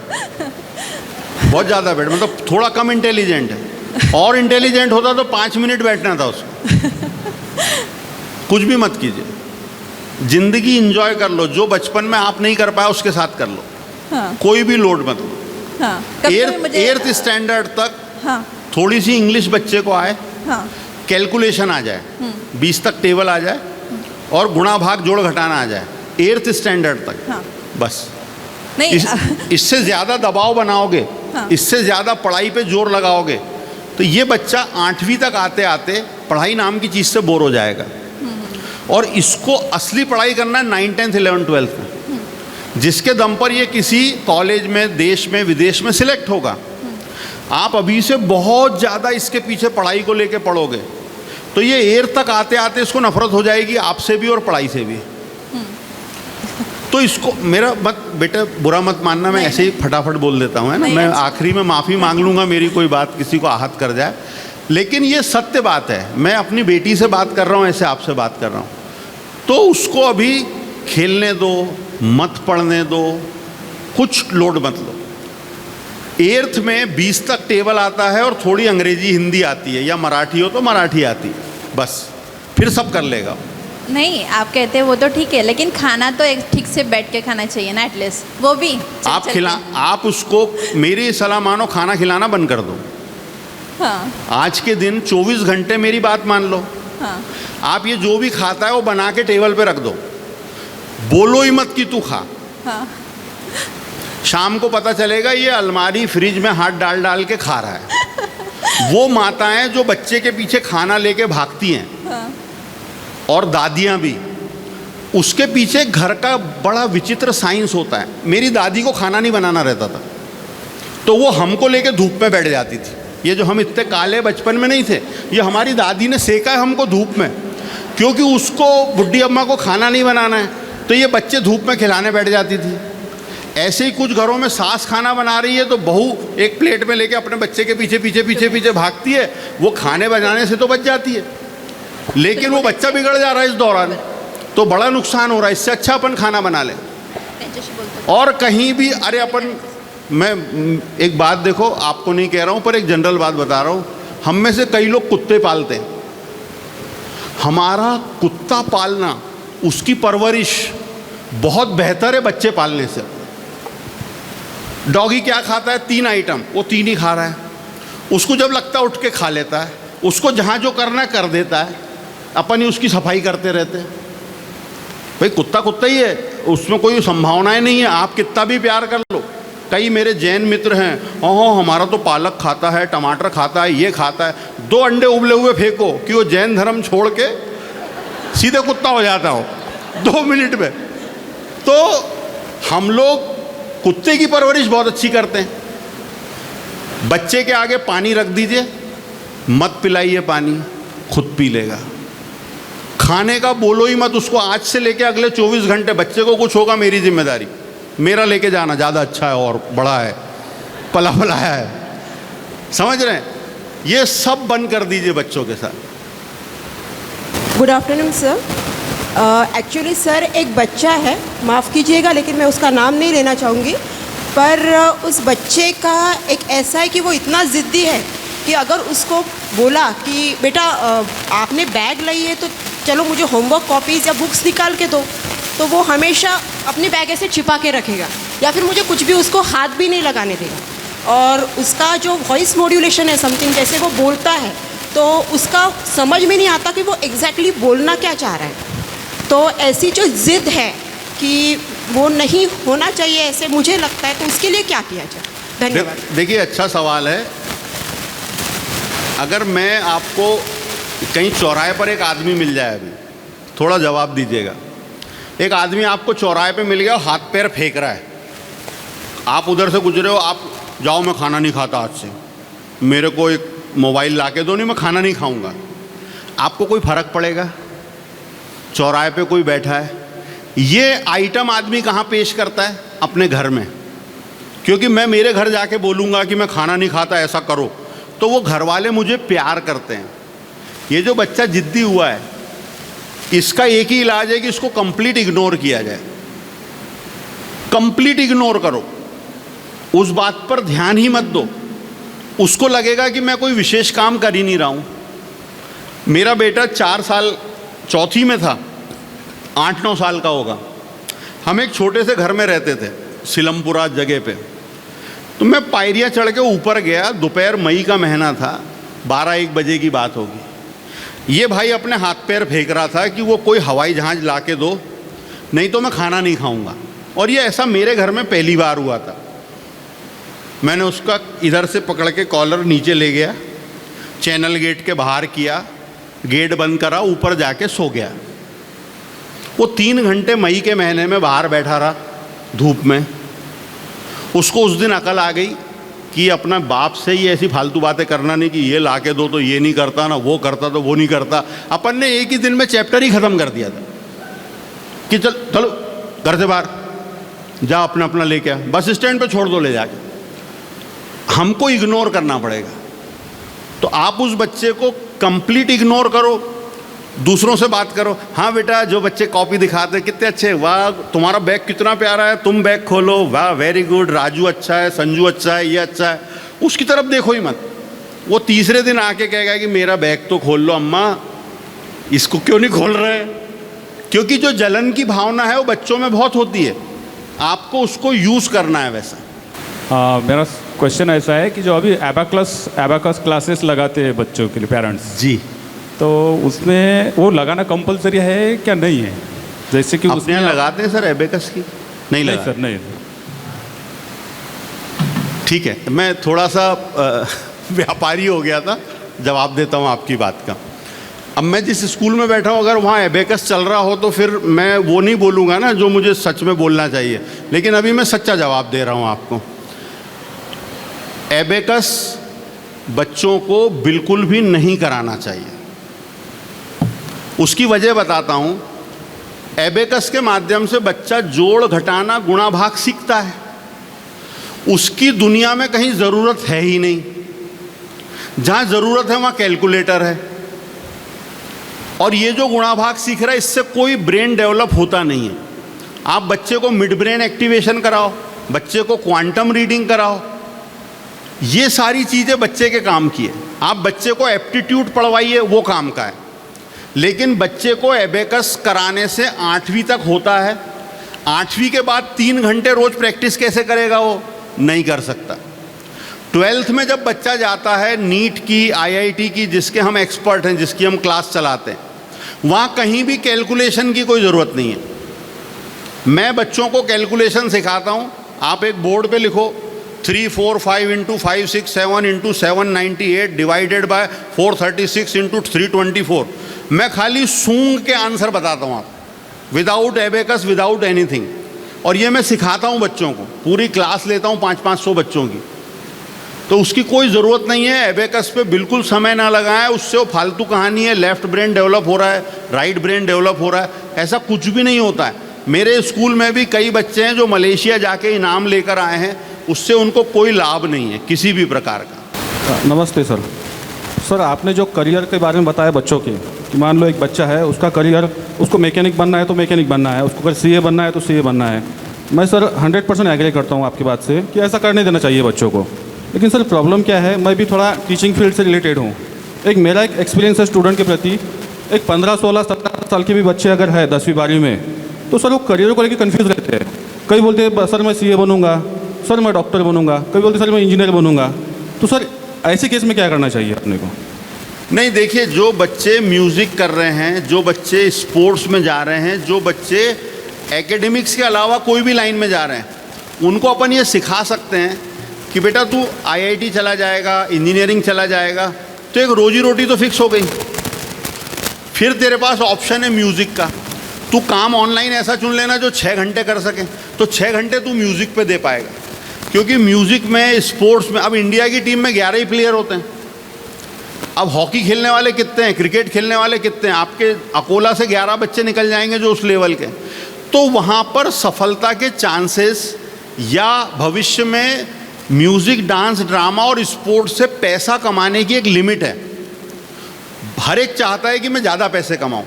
बहुत ज़्यादा बैठ, मतलब थोड़ा कम इंटेलिजेंट है। और इंटेलिजेंट होता तो 5 मिनट बैठना था उसको। कुछ भी मत कीजिए, जिंदगी इंजॉय कर लो। जो बचपन में आप नहीं कर पाए उसके साथ कर लो।
हाँ।
कोई भी लोड मत लो।
हाँ।
8th स्टैंडर्ड तक
हाँ।
थोड़ी सी इंग्लिश बच्चे को आए,
हाँ।
कैलकुलेशन आ जाए, 20 तक टेबल आ जाए और गुणा भाग जोड़ घटाना आ जाए 8th स्टैंडर्ड तक।
हाँ।
बस
नहीं,
इससे ज़्यादा दबाव बनाओगे,
हाँ।
इससे ज़्यादा पढ़ाई पे जोर लगाओगे तो ये बच्चा 8वीं तक आते आते पढ़ाई नाम की चीज़ से बोर हो जाएगा। और इसको असली पढ़ाई करना है 9th 10th 11th 12th में, जिसके दम पर ये किसी कॉलेज में, देश में, विदेश में सिलेक्ट होगा। आप अभी से बहुत ज़्यादा इसके पीछे पढ़ाई को लेके पढ़ोगे तो ये 8th तक आते आते इसको नफरत हो जाएगी आपसे भी और पढ़ाई से भी। तो इसको मेरा मत बेटा बुरा मत मानना, मैं ऐसे ही फटाफट बोल देता हूँ, है ना। मैं आखिरी में माफ़ी मांग लूँगा, मेरी कोई बात किसी को आहत कर जाए, लेकिन ये सत्य बात है। मैं अपनी बेटी से बात कर रहा हूँ, ऐसे आपसे बात कर रहा हूँ। तो उसको अभी खेलने दो, मत पढ़ने दो, कुछ लोड मत लो। 8th में 20 तक टेबल आता है और थोड़ी अंग्रेजी हिंदी आती है, या मराठी हो तो मराठी आती है, बस फिर सब कर लेगा।
नहीं, आप कहते हैं वो तो ठीक है, लेकिन खाना तो एक ठीक से बैठ के खाना चाहिए ना, एटलीस्ट वो भी
आप उसको मेरी सलाह मानो, खाना खिलाना बंद कर दो।
हाँ।
आज के दिन 24 घंटे मेरी बात मान लो।
हाँ।
आप ये जो भी खाता है वो बना के टेबल पे रख दो, बोलो ही मत कि तू खा।
हाँ।
शाम को पता चलेगा ये अलमारी फ्रिज में हाथ डाल डाल के खा रहा है। वो माताएं जो बच्चे के पीछे खाना लेके भागती हैं,
हाँ।
और दादियां भी, उसके पीछे घर का बड़ा विचित्र साइंस होता है। मेरी दादी को खाना नहीं बनाना रहता था तो वो हमको लेके धूप में बैठ जाती थी। ये जो हम इतने काले बचपन में नहीं थे, ये हमारी दादी ने सेका है हमको धूप में, क्योंकि उसको बुढ़ी अम्मा को खाना नहीं बनाना है तो ये बच्चे धूप में खिलाने बैठ जाती थी। ऐसे ही कुछ घरों में सास खाना बना रही है तो बहू एक प्लेट में लेके अपने बच्चे के पीछे पीछे पीछे पीछे भागती है। वो खाने बनाने से तो बच जाती है, लेकिन वो बच्चा बिगड़ जा रहा है इस दौरान, तो बड़ा नुकसान हो रहा है। इससे अच्छा अपन खाना बना लें। और कहीं भी, अरे अपन, मैं एक बात देखो, आपको नहीं कह रहा हूँ पर एक जनरल बात बता रहा हूँ। हम में से कई लोग कुत्ते पालते हैं। हमारा कुत्ता पालना उसकी परवरिश बहुत बेहतर है बच्चे पालने से। डॉगी क्या खाता है? 3 आइटम, वो 3 ही खा रहा है। उसको जब लगता है उठ के खा लेता है, उसको जहाँ जो करना है कर देता है, अपन ही उसकी सफाई करते रहते हैं। भाई कुत्ता कुत्ता ही है, उसमें कोई संभावनाएं नहीं है, आप कितना भी प्यार कर लो। कई मेरे जैन मित्र हैं, ओहो हमारा तो पालक खाता है, टमाटर खाता है, ये खाता है। 2 अंडे उबले हुए फेंको कि वो जैन धर्म छोड़ के सीधे कुत्ता हो जाता हो 2 मिनट में। तो हम लोग कुत्ते की परवरिश बहुत अच्छी करते हैं। बच्चे के आगे पानी रख दीजिए, मत पिलाइए पानी, खुद पी लेगा। खाने का बोलो ही मत उसको, आज से लेके अगले 24 घंटे बच्चे को कुछ होगा मेरी जिम्मेदारी, मेरा लेके जाना ज़्यादा अच्छा है और बड़ा है, पला पलाया है, समझ रहे हैं? ये सब बंद कर दीजिए बच्चों के साथ।
Good afternoon sir. Actually sir एक बच्चा है, माफ़ कीजिएगा लेकिन मैं उसका नाम नहीं लेना चाहूँगी, पर उस बच्चे का एक ऐसा है कि वो इतना ज़िद्दी है कि अगर उसको बोला कि बेटा आपने बैग लाई है तो चलो मुझे होमवर्क कॉपीज़ या बुक्स निकाल के दो, तो वो हमेशा अपने बैग ऐसे छिपा के रखेगा या फिर मुझे कुछ भी उसको हाथ भी नहीं लगाने देगा। और उसका जो वॉइस मॉड्यूलेशन है समथिंग, जैसे वो बोलता है तो उसका समझ में नहीं आता कि वो एग्जैक्टली बोलना क्या चाह रहा है। तो ऐसी जो ज़िद है कि वो नहीं होना चाहिए ऐसे मुझे लगता है, तो उसके लिए क्या किया जाए? धन्यवाद।
देखिए अच्छा सवाल है। अगर मैं आपको कहीं चौराहे पर एक आदमी मिल जाए, अभी थोड़ा जवाब दीजिएगा, एक आदमी आपको चौराहे पे मिल गया, हाथ पैर फेंक रहा है, आप उधर से गुजरे हो, आप जाओ मैं खाना नहीं खाता आज से, मेरे को एक मोबाइल ला के दो, नहीं मैं खाना नहीं खाऊंगा, आपको कोई फ़र्क पड़ेगा? चौराहे पे कोई बैठा है, ये आइटम आदमी कहाँ पेश करता है? अपने घर में। क्योंकि मैं मेरे घर जाके बोलूँगा कि मैं खाना नहीं खाता, ऐसा करो, तो वो घर वाले मुझे प्यार करते हैं। ये जो बच्चा जिद्दी हुआ है, इसका एक ही इलाज है कि इसको कंप्लीट इग्नोर किया जाए। कंप्लीट इग्नोर करो, उस बात पर ध्यान ही मत दो। उसको लगेगा कि मैं कोई विशेष काम कर ही नहीं रहा हूँ। मेरा बेटा 4 साल चौथी में था, 8-9 साल का होगा। हम एक छोटे से घर में रहते थे सिलमपुरा जगह पे। तो मैं पायरियाँ चढ़ के ऊपर गया, दोपहर मई का महीना था, 12-1 बजे की बात होगी। ये भाई अपने हाथ पैर फेंक रहा था कि वो कोई हवाई जहाज़ ला के दो, नहीं तो मैं खाना नहीं खाऊंगा। और ये ऐसा मेरे घर में पहली बार हुआ था। मैंने उसका इधर से पकड़ के कॉलर नीचे ले गया, चैनल गेट के बाहर किया, गेट बंद करा, ऊपर जाके सो गया। वो 3 घंटे मई के महीने में बाहर बैठा रहा धूप में। उसको उस दिन अकल आ गई कि अपना बाप से ही ऐसी फालतू बातें करना नहीं, कि ये ला के दो तो ये नहीं करता ना, वो करता तो वो नहीं करता। अपन ने एक ही दिन में चैप्टर ही ख़त्म कर दिया था कि चलो घर से बाहर जा, अपना अपना लेके आ, बस स्टैंड पे छोड़ दो ले जाके। हमको इग्नोर करना पड़ेगा। तो आप उस बच्चे को कंप्लीट इग्नोर करो, दूसरों से बात करो। हाँ बेटा, जो बच्चे कॉपी दिखाते कितने अच्छे, वाह तुम्हारा बैग कितना प्यारा है, तुम बैग खोलो, वाह वेरी गुड, राजू अच्छा है, संजू अच्छा है, ये अच्छा है, उसकी तरफ देखो ही मत। वो तीसरे दिन आके कहेगा कि मेरा बैग तो खोल लो अम्मा, इसको क्यों नहीं खोल रहे? क्योंकि जो जलन की भावना है वो बच्चों में बहुत होती है, आपको उसको यूज़ करना है वैसा।
मेरा क्वेश्चन ऐसा है कि जो अभी एबाकस क्लासेस लगाते हैं बच्चों के लिए पेरेंट्स
जी,
तो उसमें वो लगाना कंपलसरी है क्या नहीं है? जैसे कि
अपने यहाँ लगाते हैं सर एबेकस की? नहीं लगा
सर, नहीं।
ठीक है, मैं थोड़ा सा व्यापारी हो गया था, जवाब देता हूँ आपकी बात का। अब मैं जिस स्कूल में बैठा हूँ, अगर वहाँ एबेकस चल रहा हो तो फिर मैं वो नहीं बोलूँगा ना जो मुझे सच में बोलना चाहिए, लेकिन अभी मैं सच्चा जवाब दे रहा हूँ आपको। एबेकस बच्चों को बिल्कुल भी नहीं कराना चाहिए। उसकी वजह बताता हूँ। एबेकस के माध्यम से बच्चा जोड़ घटाना गुणा भाग सीखता है, उसकी दुनिया में कहीं ज़रूरत है ही नहीं। जहाँ ज़रूरत है वहाँ कैलकुलेटर है। और ये जो गुणा भाग सीख रहा है, इससे कोई ब्रेन डेवलप होता नहीं है। आप बच्चे को मिड ब्रेन एक्टिवेशन कराओ, बच्चे को क्वांटम रीडिंग कराओ, ये सारी चीज़ें बच्चे के काम की है। आप बच्चे को एप्टीट्यूड पढ़वाइए, वो काम का है। लेकिन बच्चे को एबेकस कराने से 8वीं तक होता है। 8वीं के बाद 3 घंटे रोज प्रैक्टिस कैसे करेगा? वो नहीं कर सकता। 12th में जब बच्चा जाता है, नीट की, IIT की, जिसके हम एक्सपर्ट हैं, जिसकी हम क्लास चलाते हैं, वहाँ कहीं भी कैलकुलेशन की कोई ज़रूरत नहीं है। मैं बच्चों को कैलकुलेशन सिखाता हूँ। आप एक बोर्ड पे लिखो 3 4 5 into 5 6 7 into 798 divided by 436 into 324। मैं खाली सूंघ के आंसर बताता हूँ आप, विदाउट एबेकस, विदाउट एनीथिंग। और ये मैं सिखाता हूँ बच्चों को, पूरी क्लास लेता हूँ 500-500 बच्चों की। तो उसकी कोई ज़रूरत नहीं है, एबेकस पे बिल्कुल समय ना लगाएं, उससे वो फालतू कहानी है। लेफ्ट ब्रेन डेवलप हो रहा है, राइट ब्रेन डेवलप हो रहा है, ऐसा कुछ भी नहीं होता है। मेरे स्कूल में भी कई बच्चे हैं जो मलेशिया जाके इनाम लेकर आए हैं, उससे उनको कोई लाभ नहीं है किसी भी प्रकार का।
नमस्ते सर। सर, आपने जो करियर के बारे में बताया बच्चों के, कि मान लो एक बच्चा है, उसका करियर, उसको मैकेनिक बनना है तो मैकेनिक बनना है, उसको अगर CA बनना है तो CA बनना है। मैं सर 100% एग्री करता हूँ आपकी बात से कि ऐसा करने देना चाहिए बच्चों को। लेकिन सर प्रॉब्लम क्या है, मैं भी थोड़ा टीचिंग फील्ड से रिलेटेड हूँ। मेरा एक एक्सपीरियंस है स्टूडेंट के प्रति। एक 15, 16, 17 साल के भी बच्चे अगर है 10वीं 12वीं में, तो सर वो करियर को लेकर कन्फ्यूज़ रहते हैं। कई बोलते हैं सर मैं CA बनूंगा, सर मैं डॉक्टर बनूंगा, कई बोलते सर मैं इंजीनियर बनूंगा। तो सर ऐसे केस में क्या करना चाहिए अपने को?
नहीं, देखिए, जो बच्चे म्यूज़िक कर रहे हैं, जो बच्चे स्पोर्ट्स में जा रहे हैं, जो बच्चे एकेडमिक्स के अलावा कोई भी लाइन में जा रहे हैं, उनको अपन ये सिखा सकते हैं कि बेटा तू IIT चला जाएगा, इंजीनियरिंग चला जाएगा, तो एक रोजी रोटी तो फिक्स हो गई। फिर तेरे पास ऑप्शन है म्यूज़िक का। तू काम ऑनलाइन ऐसा चुन लेना जो 6 घंटे कर सके, तो 6 घंटे तू म्यूज़िक पे दे पाएगा। क्योंकि म्यूज़िक में, स्पोर्ट्स में, अब इंडिया की टीम में 11 ही प्लेयर होते हैं। अब हॉकी खेलने वाले कितने हैं, क्रिकेट खेलने वाले कितने हैं? आपके अकोला से 11 बच्चे निकल जाएंगे जो उस लेवल के। तो वहाँ पर सफलता के चांसेस, या भविष्य में म्यूज़िक, डांस, ड्रामा और स्पोर्ट्स से पैसा कमाने की एक लिमिट है। हर एक चाहता है कि मैं ज़्यादा पैसे कमाऊँ,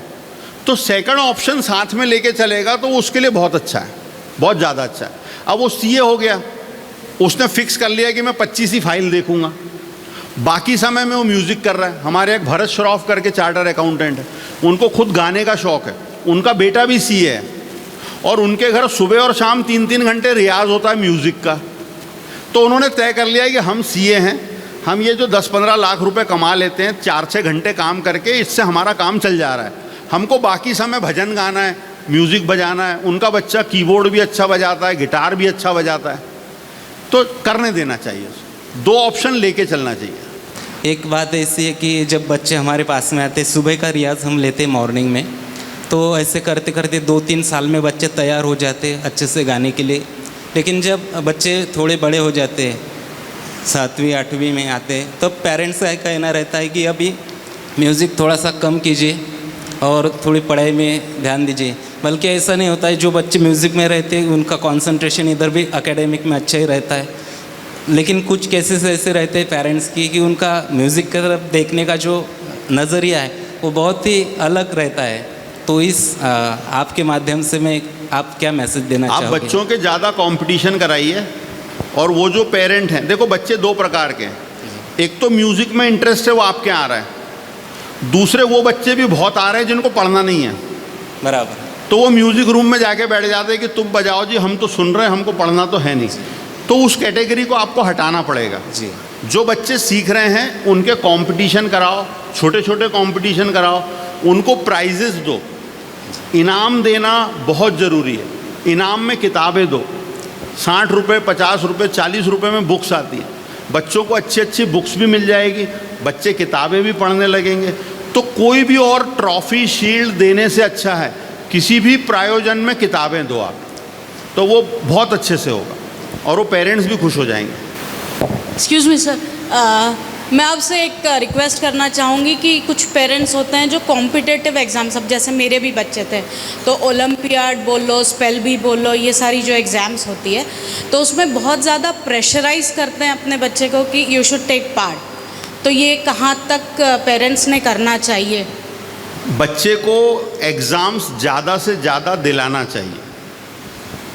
तो सेकंड ऑप्शन साथ में लेके चलेगा तो उसके लिए बहुत अच्छा है, बहुत ज़्यादा अच्छा है। अब वो CA हो गया, उसने फिक्स कर लिया कि मैं 25 ही फाइल देखूंगा, बाकी समय में वो म्यूज़िक कर रहा है। हमारे एक भरत श्रॉफ करके चार्टर अकाउंटेंट है, उनको खुद गाने का शौक़ है, उनका बेटा भी CA है, और उनके घर सुबह और शाम 3-3 घंटे रियाज होता है म्यूज़िक का। तो उन्होंने तय कर लिया कि हम CA हैं, हम ये जो 10-15 लाख रुपए कमा लेते हैं 4-6 घंटे काम करके, इससे हमारा काम चल जा रहा है। हमको बाकी समय भजन गाना है, म्यूज़िक बजाना है। उनका बच्चा कीबोर्ड भी अच्छा बजाता है, गिटार भी अच्छा बजाता है, तो करने देना चाहिए। 2 ऑप्शन लेके चलना चाहिए।
एक बात ऐसी है कि जब बच्चे हमारे पास में आते, सुबह का रियाज हम लेते मॉर्निंग में, तो ऐसे करते करते 2-3 साल में बच्चे तैयार हो जाते अच्छे से गाने के लिए। लेकिन जब बच्चे थोड़े बड़े हो जाते हैं, 7वीं 8वीं में आते हैं, तब पेरेंट्स का कहना रहता है कि अभी म्यूज़िक थोड़ा सा कम कीजिए और थोड़ी पढ़ाई में ध्यान दीजिए। बल्कि ऐसा नहीं होता है, जो बच्चे म्यूज़िक में रहते हैं उनका कंसंट्रेशन इधर भी एकेडमिक में अच्छा ही रहता है। लेकिन कुछ केसेस ऐसे रहते हैं पेरेंट्स की कि उनका म्यूज़िक की तरफ देखने का जो नज़रिया है वो बहुत ही अलग रहता है। तो इस आपके माध्यम से मैं आप क्या मैसेज देना चाहोगे?
आप बच्चों के ज़्यादा कंपटीशन कराइए। और वो जो पेरेंट हैं, देखो बच्चे 2 प्रकार के हैं, एक तो म्यूज़िक में इंटरेस्ट है, वो आपके यहाँ आ रहा है। दूसरे वो बच्चे भी बहुत आ रहे हैं जिनको पढ़ना नहीं है,
बराबर।
तो वो म्यूज़िक रूम में जाके बैठ जाते हैं कि तुम बजाओ जी, हम तो सुन रहे हैं, हमको पढ़ना तो है नहीं। तो उस कैटेगरी को आपको हटाना पड़ेगा
जी।
जो बच्चे सीख रहे हैं उनके कंपटीशन कराओ, छोटे छोटे कंपटीशन कराओ, उनको प्राइजेस दो। इनाम देना बहुत ज़रूरी है। इनाम में किताबें दो, 60 रुपये, 50 रुपये, 40 रुपये में बुक्स आती है। बच्चों को अच्छी अच्छी बुक्स भी मिल जाएगी, बच्चे किताबें भी पढ़ने लगेंगे। तो कोई भी और ट्रॉफी, शील्ड देने से अच्छा है किसी भी प्रायोजन में किताबें दो आप, तो वो बहुत अच्छे से होगा और वो पेरेंट्स भी खुश हो जाएंगे।
एक्सक्यूज़ मी सर, मैं आपसे एक रिक्वेस्ट करना चाहूँगी कि कुछ पेरेंट्स होते हैं जो कॉम्पिटिटिव एग्ज़ाम्स, अब जैसे मेरे भी बच्चे थे, तो ओलंपियाड बोल लो, स्पेल बी बोल लो, ये सारी जो एग्ज़ाम्स होती है, तो उसमें बहुत ज़्यादा प्रेशराइज करते हैं अपने बच्चे को कि यू शुड टेक पार्ट। तो ये कहाँ तक पेरेंट्स ने करना चाहिए?
बच्चे को एग्ज़ाम्स ज़्यादा से ज़्यादा दिलाना चाहिए,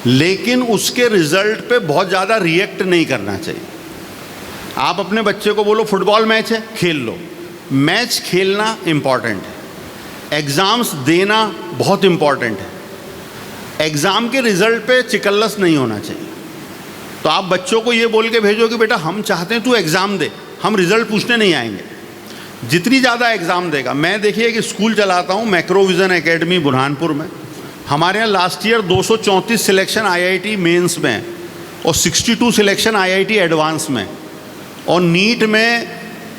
लेकिन उसके रिज़ल्ट पे बहुत ज़्यादा रिएक्ट नहीं करना चाहिए। आप अपने बच्चे को बोलो फुटबॉल मैच है, खेल लो। मैच खेलना इम्पॉर्टेंट है, एग्ज़ाम्स देना बहुत इम्पॉर्टेंट है। एग्ज़ाम के रिज़ल्ट पे चिकल्लस नहीं होना चाहिए। तो आप बच्चों को ये बोल के भेजो कि बेटा हम चाहते हैं तू एग्ज़ाम दे, हम रिज़ल्ट पूछने नहीं आएंगे। जितनी ज़्यादा एग्ज़ाम देगा, मैं देखिए कि स्कूल चलाता हूँ मैक्रोविज़न एकेडमी बुरहानपुर में। हमारे यहाँ last year 234 selection IIT mains में और 62 सिलेक्शन IIT एडवांस में, और नीट में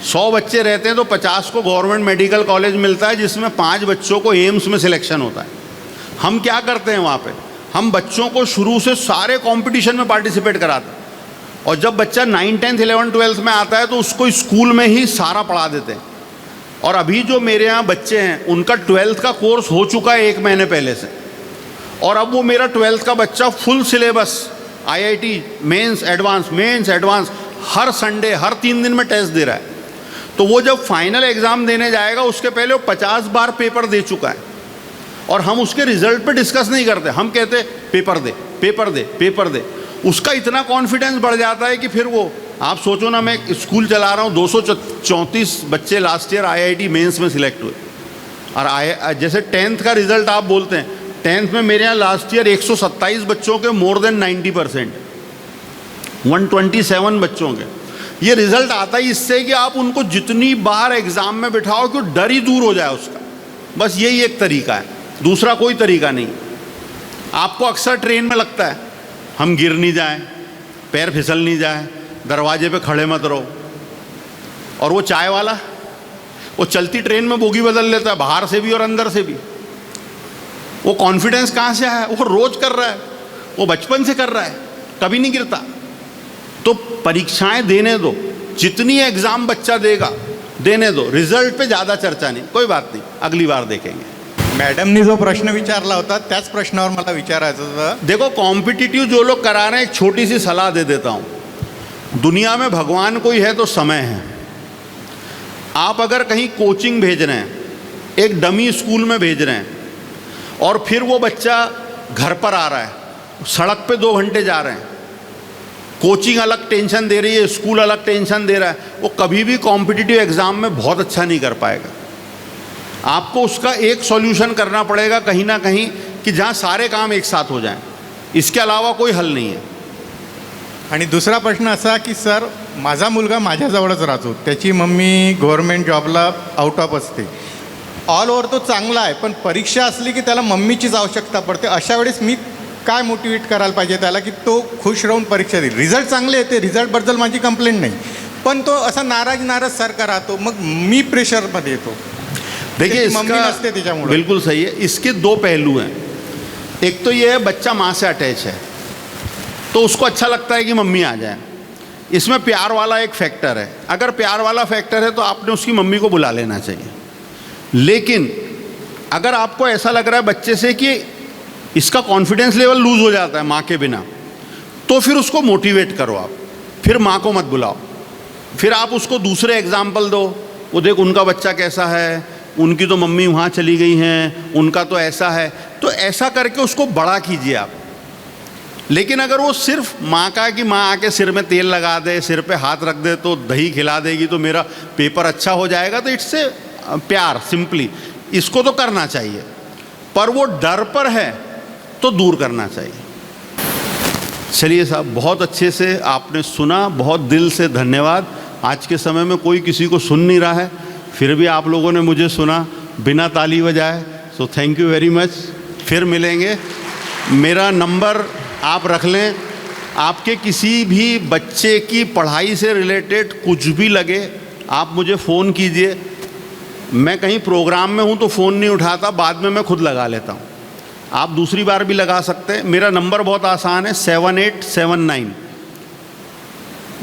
100 बच्चे रहते हैं तो 50 को गवर्नमेंट मेडिकल कॉलेज मिलता है, जिसमें 5 बच्चों को एम्स में सिलेक्शन होता है। हम क्या करते हैं वहाँ पे, हम बच्चों को शुरू से सारे कंपटीशन में पार्टिसिपेट कराते हैं, और जब बच्चा 9, 10, 11, 12 में आता है तो उसको स्कूल में ही सारा पढ़ा देते हैं। और अभी जो मेरे यहाँ बच्चे हैं उनका 12th का कोर्स हो चुका है 1 महीने पहले से, और अब वो मेरा 12th का बच्चा full syllabus IIT mains advance हर संडे हर 3 दिन में टेस्ट दे रहा है। तो वो जब फाइनल एग्ज़ाम देने जाएगा उसके पहले वो 50 बार पेपर दे चुका है, और हम उसके रिजल्ट पे डिस्कस नहीं करते। हम कहते पेपर दे पेपर दे पेपर दे। उसका इतना कॉन्फिडेंस बढ़ जाता है कि फिर वो, आप सोचो ना, मैं स्कूल चला रहा हूँ, 234 बच्चे लास्ट ईयर IIT मेंस में सिलेक्ट हुए, और जैसे 10th का रिज़ल्ट आप बोलते हैं, 10th में मेरे यहाँ लास्ट ईयर 127 बच्चों के मोर देन 90%, 127 बच्चों के। ये रिज़ल्ट आता ही इससे कि आप उनको जितनी बार एग्ज़ाम में बिठाओ कि डर ही दूर हो जाए उसका। बस यही एक तरीका है, दूसरा कोई तरीका नहीं। आपको अक्सर ट्रेन में लगता है हम गिर नहीं जाएं, पैर फिसल नहीं जाए, दरवाजे पे खड़े मत रहो। और वो चाय वाला, वो चलती ट्रेन में बोगी बदल लेता है, बाहर से भी और अंदर से भी। वो कॉन्फिडेंस कहाँ से आया? वो रोज कर रहा है, वो बचपन से कर रहा है, कभी नहीं गिरता। तो परीक्षाएं देने दो, जितनी एग्ज़ाम बच्चा देगा देने दो, रिझल्ट पे ज़्यादा चर्चा नहीं। कोई बात नहीं, अगली बार देखेंगे।
मॅडमनी जो प्रश्न विचारला होता त्याच प्रश्नावर मला विचारायचं होतं।
देखो, कॉम्पिटिटिव जो लोग करा रहे हैं, एक छोटी सी सलाह दे देता हूँ। दुनिया में भगवान कोई है तो समय है। आप अगर कहीं कोचिंग भेज रहे हैं, एक डमी स्कूल में भेज रहे हैं, और फिर वो बच्चा घर पर आ रहा है, सड़क पे 2 घंटे जा रहे हैं, कोचिंग अलग टेंशन दे रही है, स्कूल अलग टेंशन दे रहा है, वो कभी भी कॉम्पिटिटिव एग्ज़ाम में बहुत अच्छा नहीं कर पाएगा। आपको उसका एक सॉल्यूशन करना पड़ेगा कहीं ना कहीं, कि जहाँ सारे काम एक साथ हो जाएं। इसके अलावा कोई हल नहीं है।
आणि दुसरा प्रश्न असा की सर, माझा मुलगा माझ्याजवळच राहतो, त्याची मम्मी गव्हर्नमेंट जॉबला आउट ऑफ असते, ऑल ओव्हर तो चांगला आहे, पण परीक्षा असली की त्याला मम्मीचीच आवश्यकता पडते। अशा वेळेस मी काय मोटिवेट करायला पाहिजे त्याला की तो खुश राहून परीक्षा देईल? रिझल्ट चांगले येते, रिझल्टबद्दल माझी कंप्लेंट नाही, पण तो असा नाराज सारखा राहतो, मग मी प्रेशरमध्ये येतो।
देखिए,
मम्मी नसते त्याच्यामुळे।
बिल्कुल सही है। इसके 2 पहलू हैं। एक तो ये है, बच्चा माँ से अटैच है तो उसको अच्छा लगता है कि मम्मी आ जाए। इसमें प्यार वाला एक फैक्टर है। अगर प्यार वाला फैक्टर है तो आपने उसकी मम्मी को बुला लेना चाहिए। लेकिन अगर आपको ऐसा लग रहा है बच्चे से कि इसका कॉन्फिडेंस लेवल लूज़ हो जाता है माँ के बिना, तो फिर उसको मोटिवेट करो आप, फिर माँ को मत बुलाओ। फिर आप उसको दूसरे एग्जाम्पल दो, वो देख उनका बच्चा कैसा है, उनकी तो मम्मी वहाँ चली गई हैं, उनका तो ऐसा है। तो ऐसा करके उसको बड़ा कीजिए आप। लेकिन अगर वो सिर्फ माँ का है कि माँ आके सिर में तेल लगा दे, सिर पे हाथ रख दे तो दही खिला देगी तो मेरा पेपर अच्छा हो जाएगा, तो इट्स से प्यार सिंपली, इसको तो करना चाहिए। पर वो डर पर है तो दूर करना चाहिए। चलिए साहब, बहुत अच्छे से आपने सुना, बहुत दिल से धन्यवाद। आज के समय में कोई किसी को सुन नहीं रहा है, फिर भी आप लोगों ने मुझे सुना बिना ताली बजाए, so thank you very much. फिर मिलेंगे। मेरा नंबर आप रख लें। आपके किसी भी बच्चे की पढ़ाई से रिलेटेड कुछ भी लगे, आप मुझे फ़ोन कीजिए। मैं कहीं प्रोग्राम में हूँ तो फ़ोन नहीं उठाता, बाद में मैं खुद लगा लेता हूँ। आप दूसरी बार भी लगा सकते हैं। मेरा नंबर बहुत आसान है, 7879।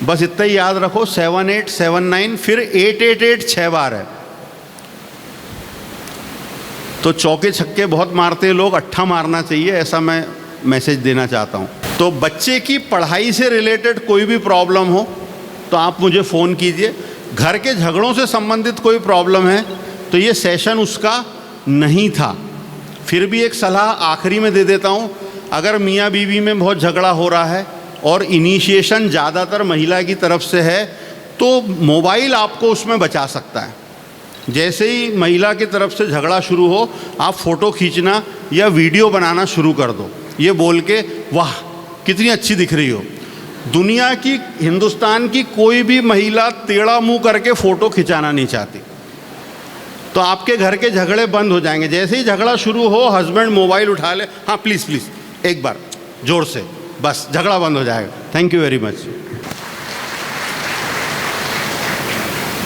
बस इतना ही याद रखो, 7879, फिर 888 6 बार है। तो चौके छक्के बहुत मारते हैं लोग, अट्ठा मारना चाहिए, ऐसा मैं मैसेज देना चाहता हूँ। तो बच्चे की पढ़ाई से रिलेटेड कोई भी प्रॉब्लम हो तो आप मुझे फ़ोन कीजिए। घर के झगड़ों से संबंधित कोई प्रॉब्लम है तो ये सेशन उसका नहीं था। फिर भी एक सलाह आखिरी में दे देता हूँ, अगर मियाँ बीवी में बहुत झगड़ा हो रहा है और इनिशिएशन ज़्यादातर महिला की तरफ से है, तो मोबाइल आपको उसमें बचा सकता है। जैसे ही महिला की तरफ से झगड़ा शुरू हो, आप फ़ोटो खींचना या वीडियो बनाना शुरू कर दो, ये बोल के वाह कितनी अच्छी दिख रही हो। दुनिया की, हिंदुस्तान की कोई भी महिला टेढ़ा मुंह करके फ़ोटो खिंचाना नहीं चाहती। तो आपके घर के झगड़े बंद हो जाएंगे। जैसे ही झगड़ा शुरू हो, हस्बैंड मोबाइल उठा ले, हाँ प्लीज़ प्लीज़ एक बार जोर से, बस झगड़ा बंद हो जाएगा। Thank you very much.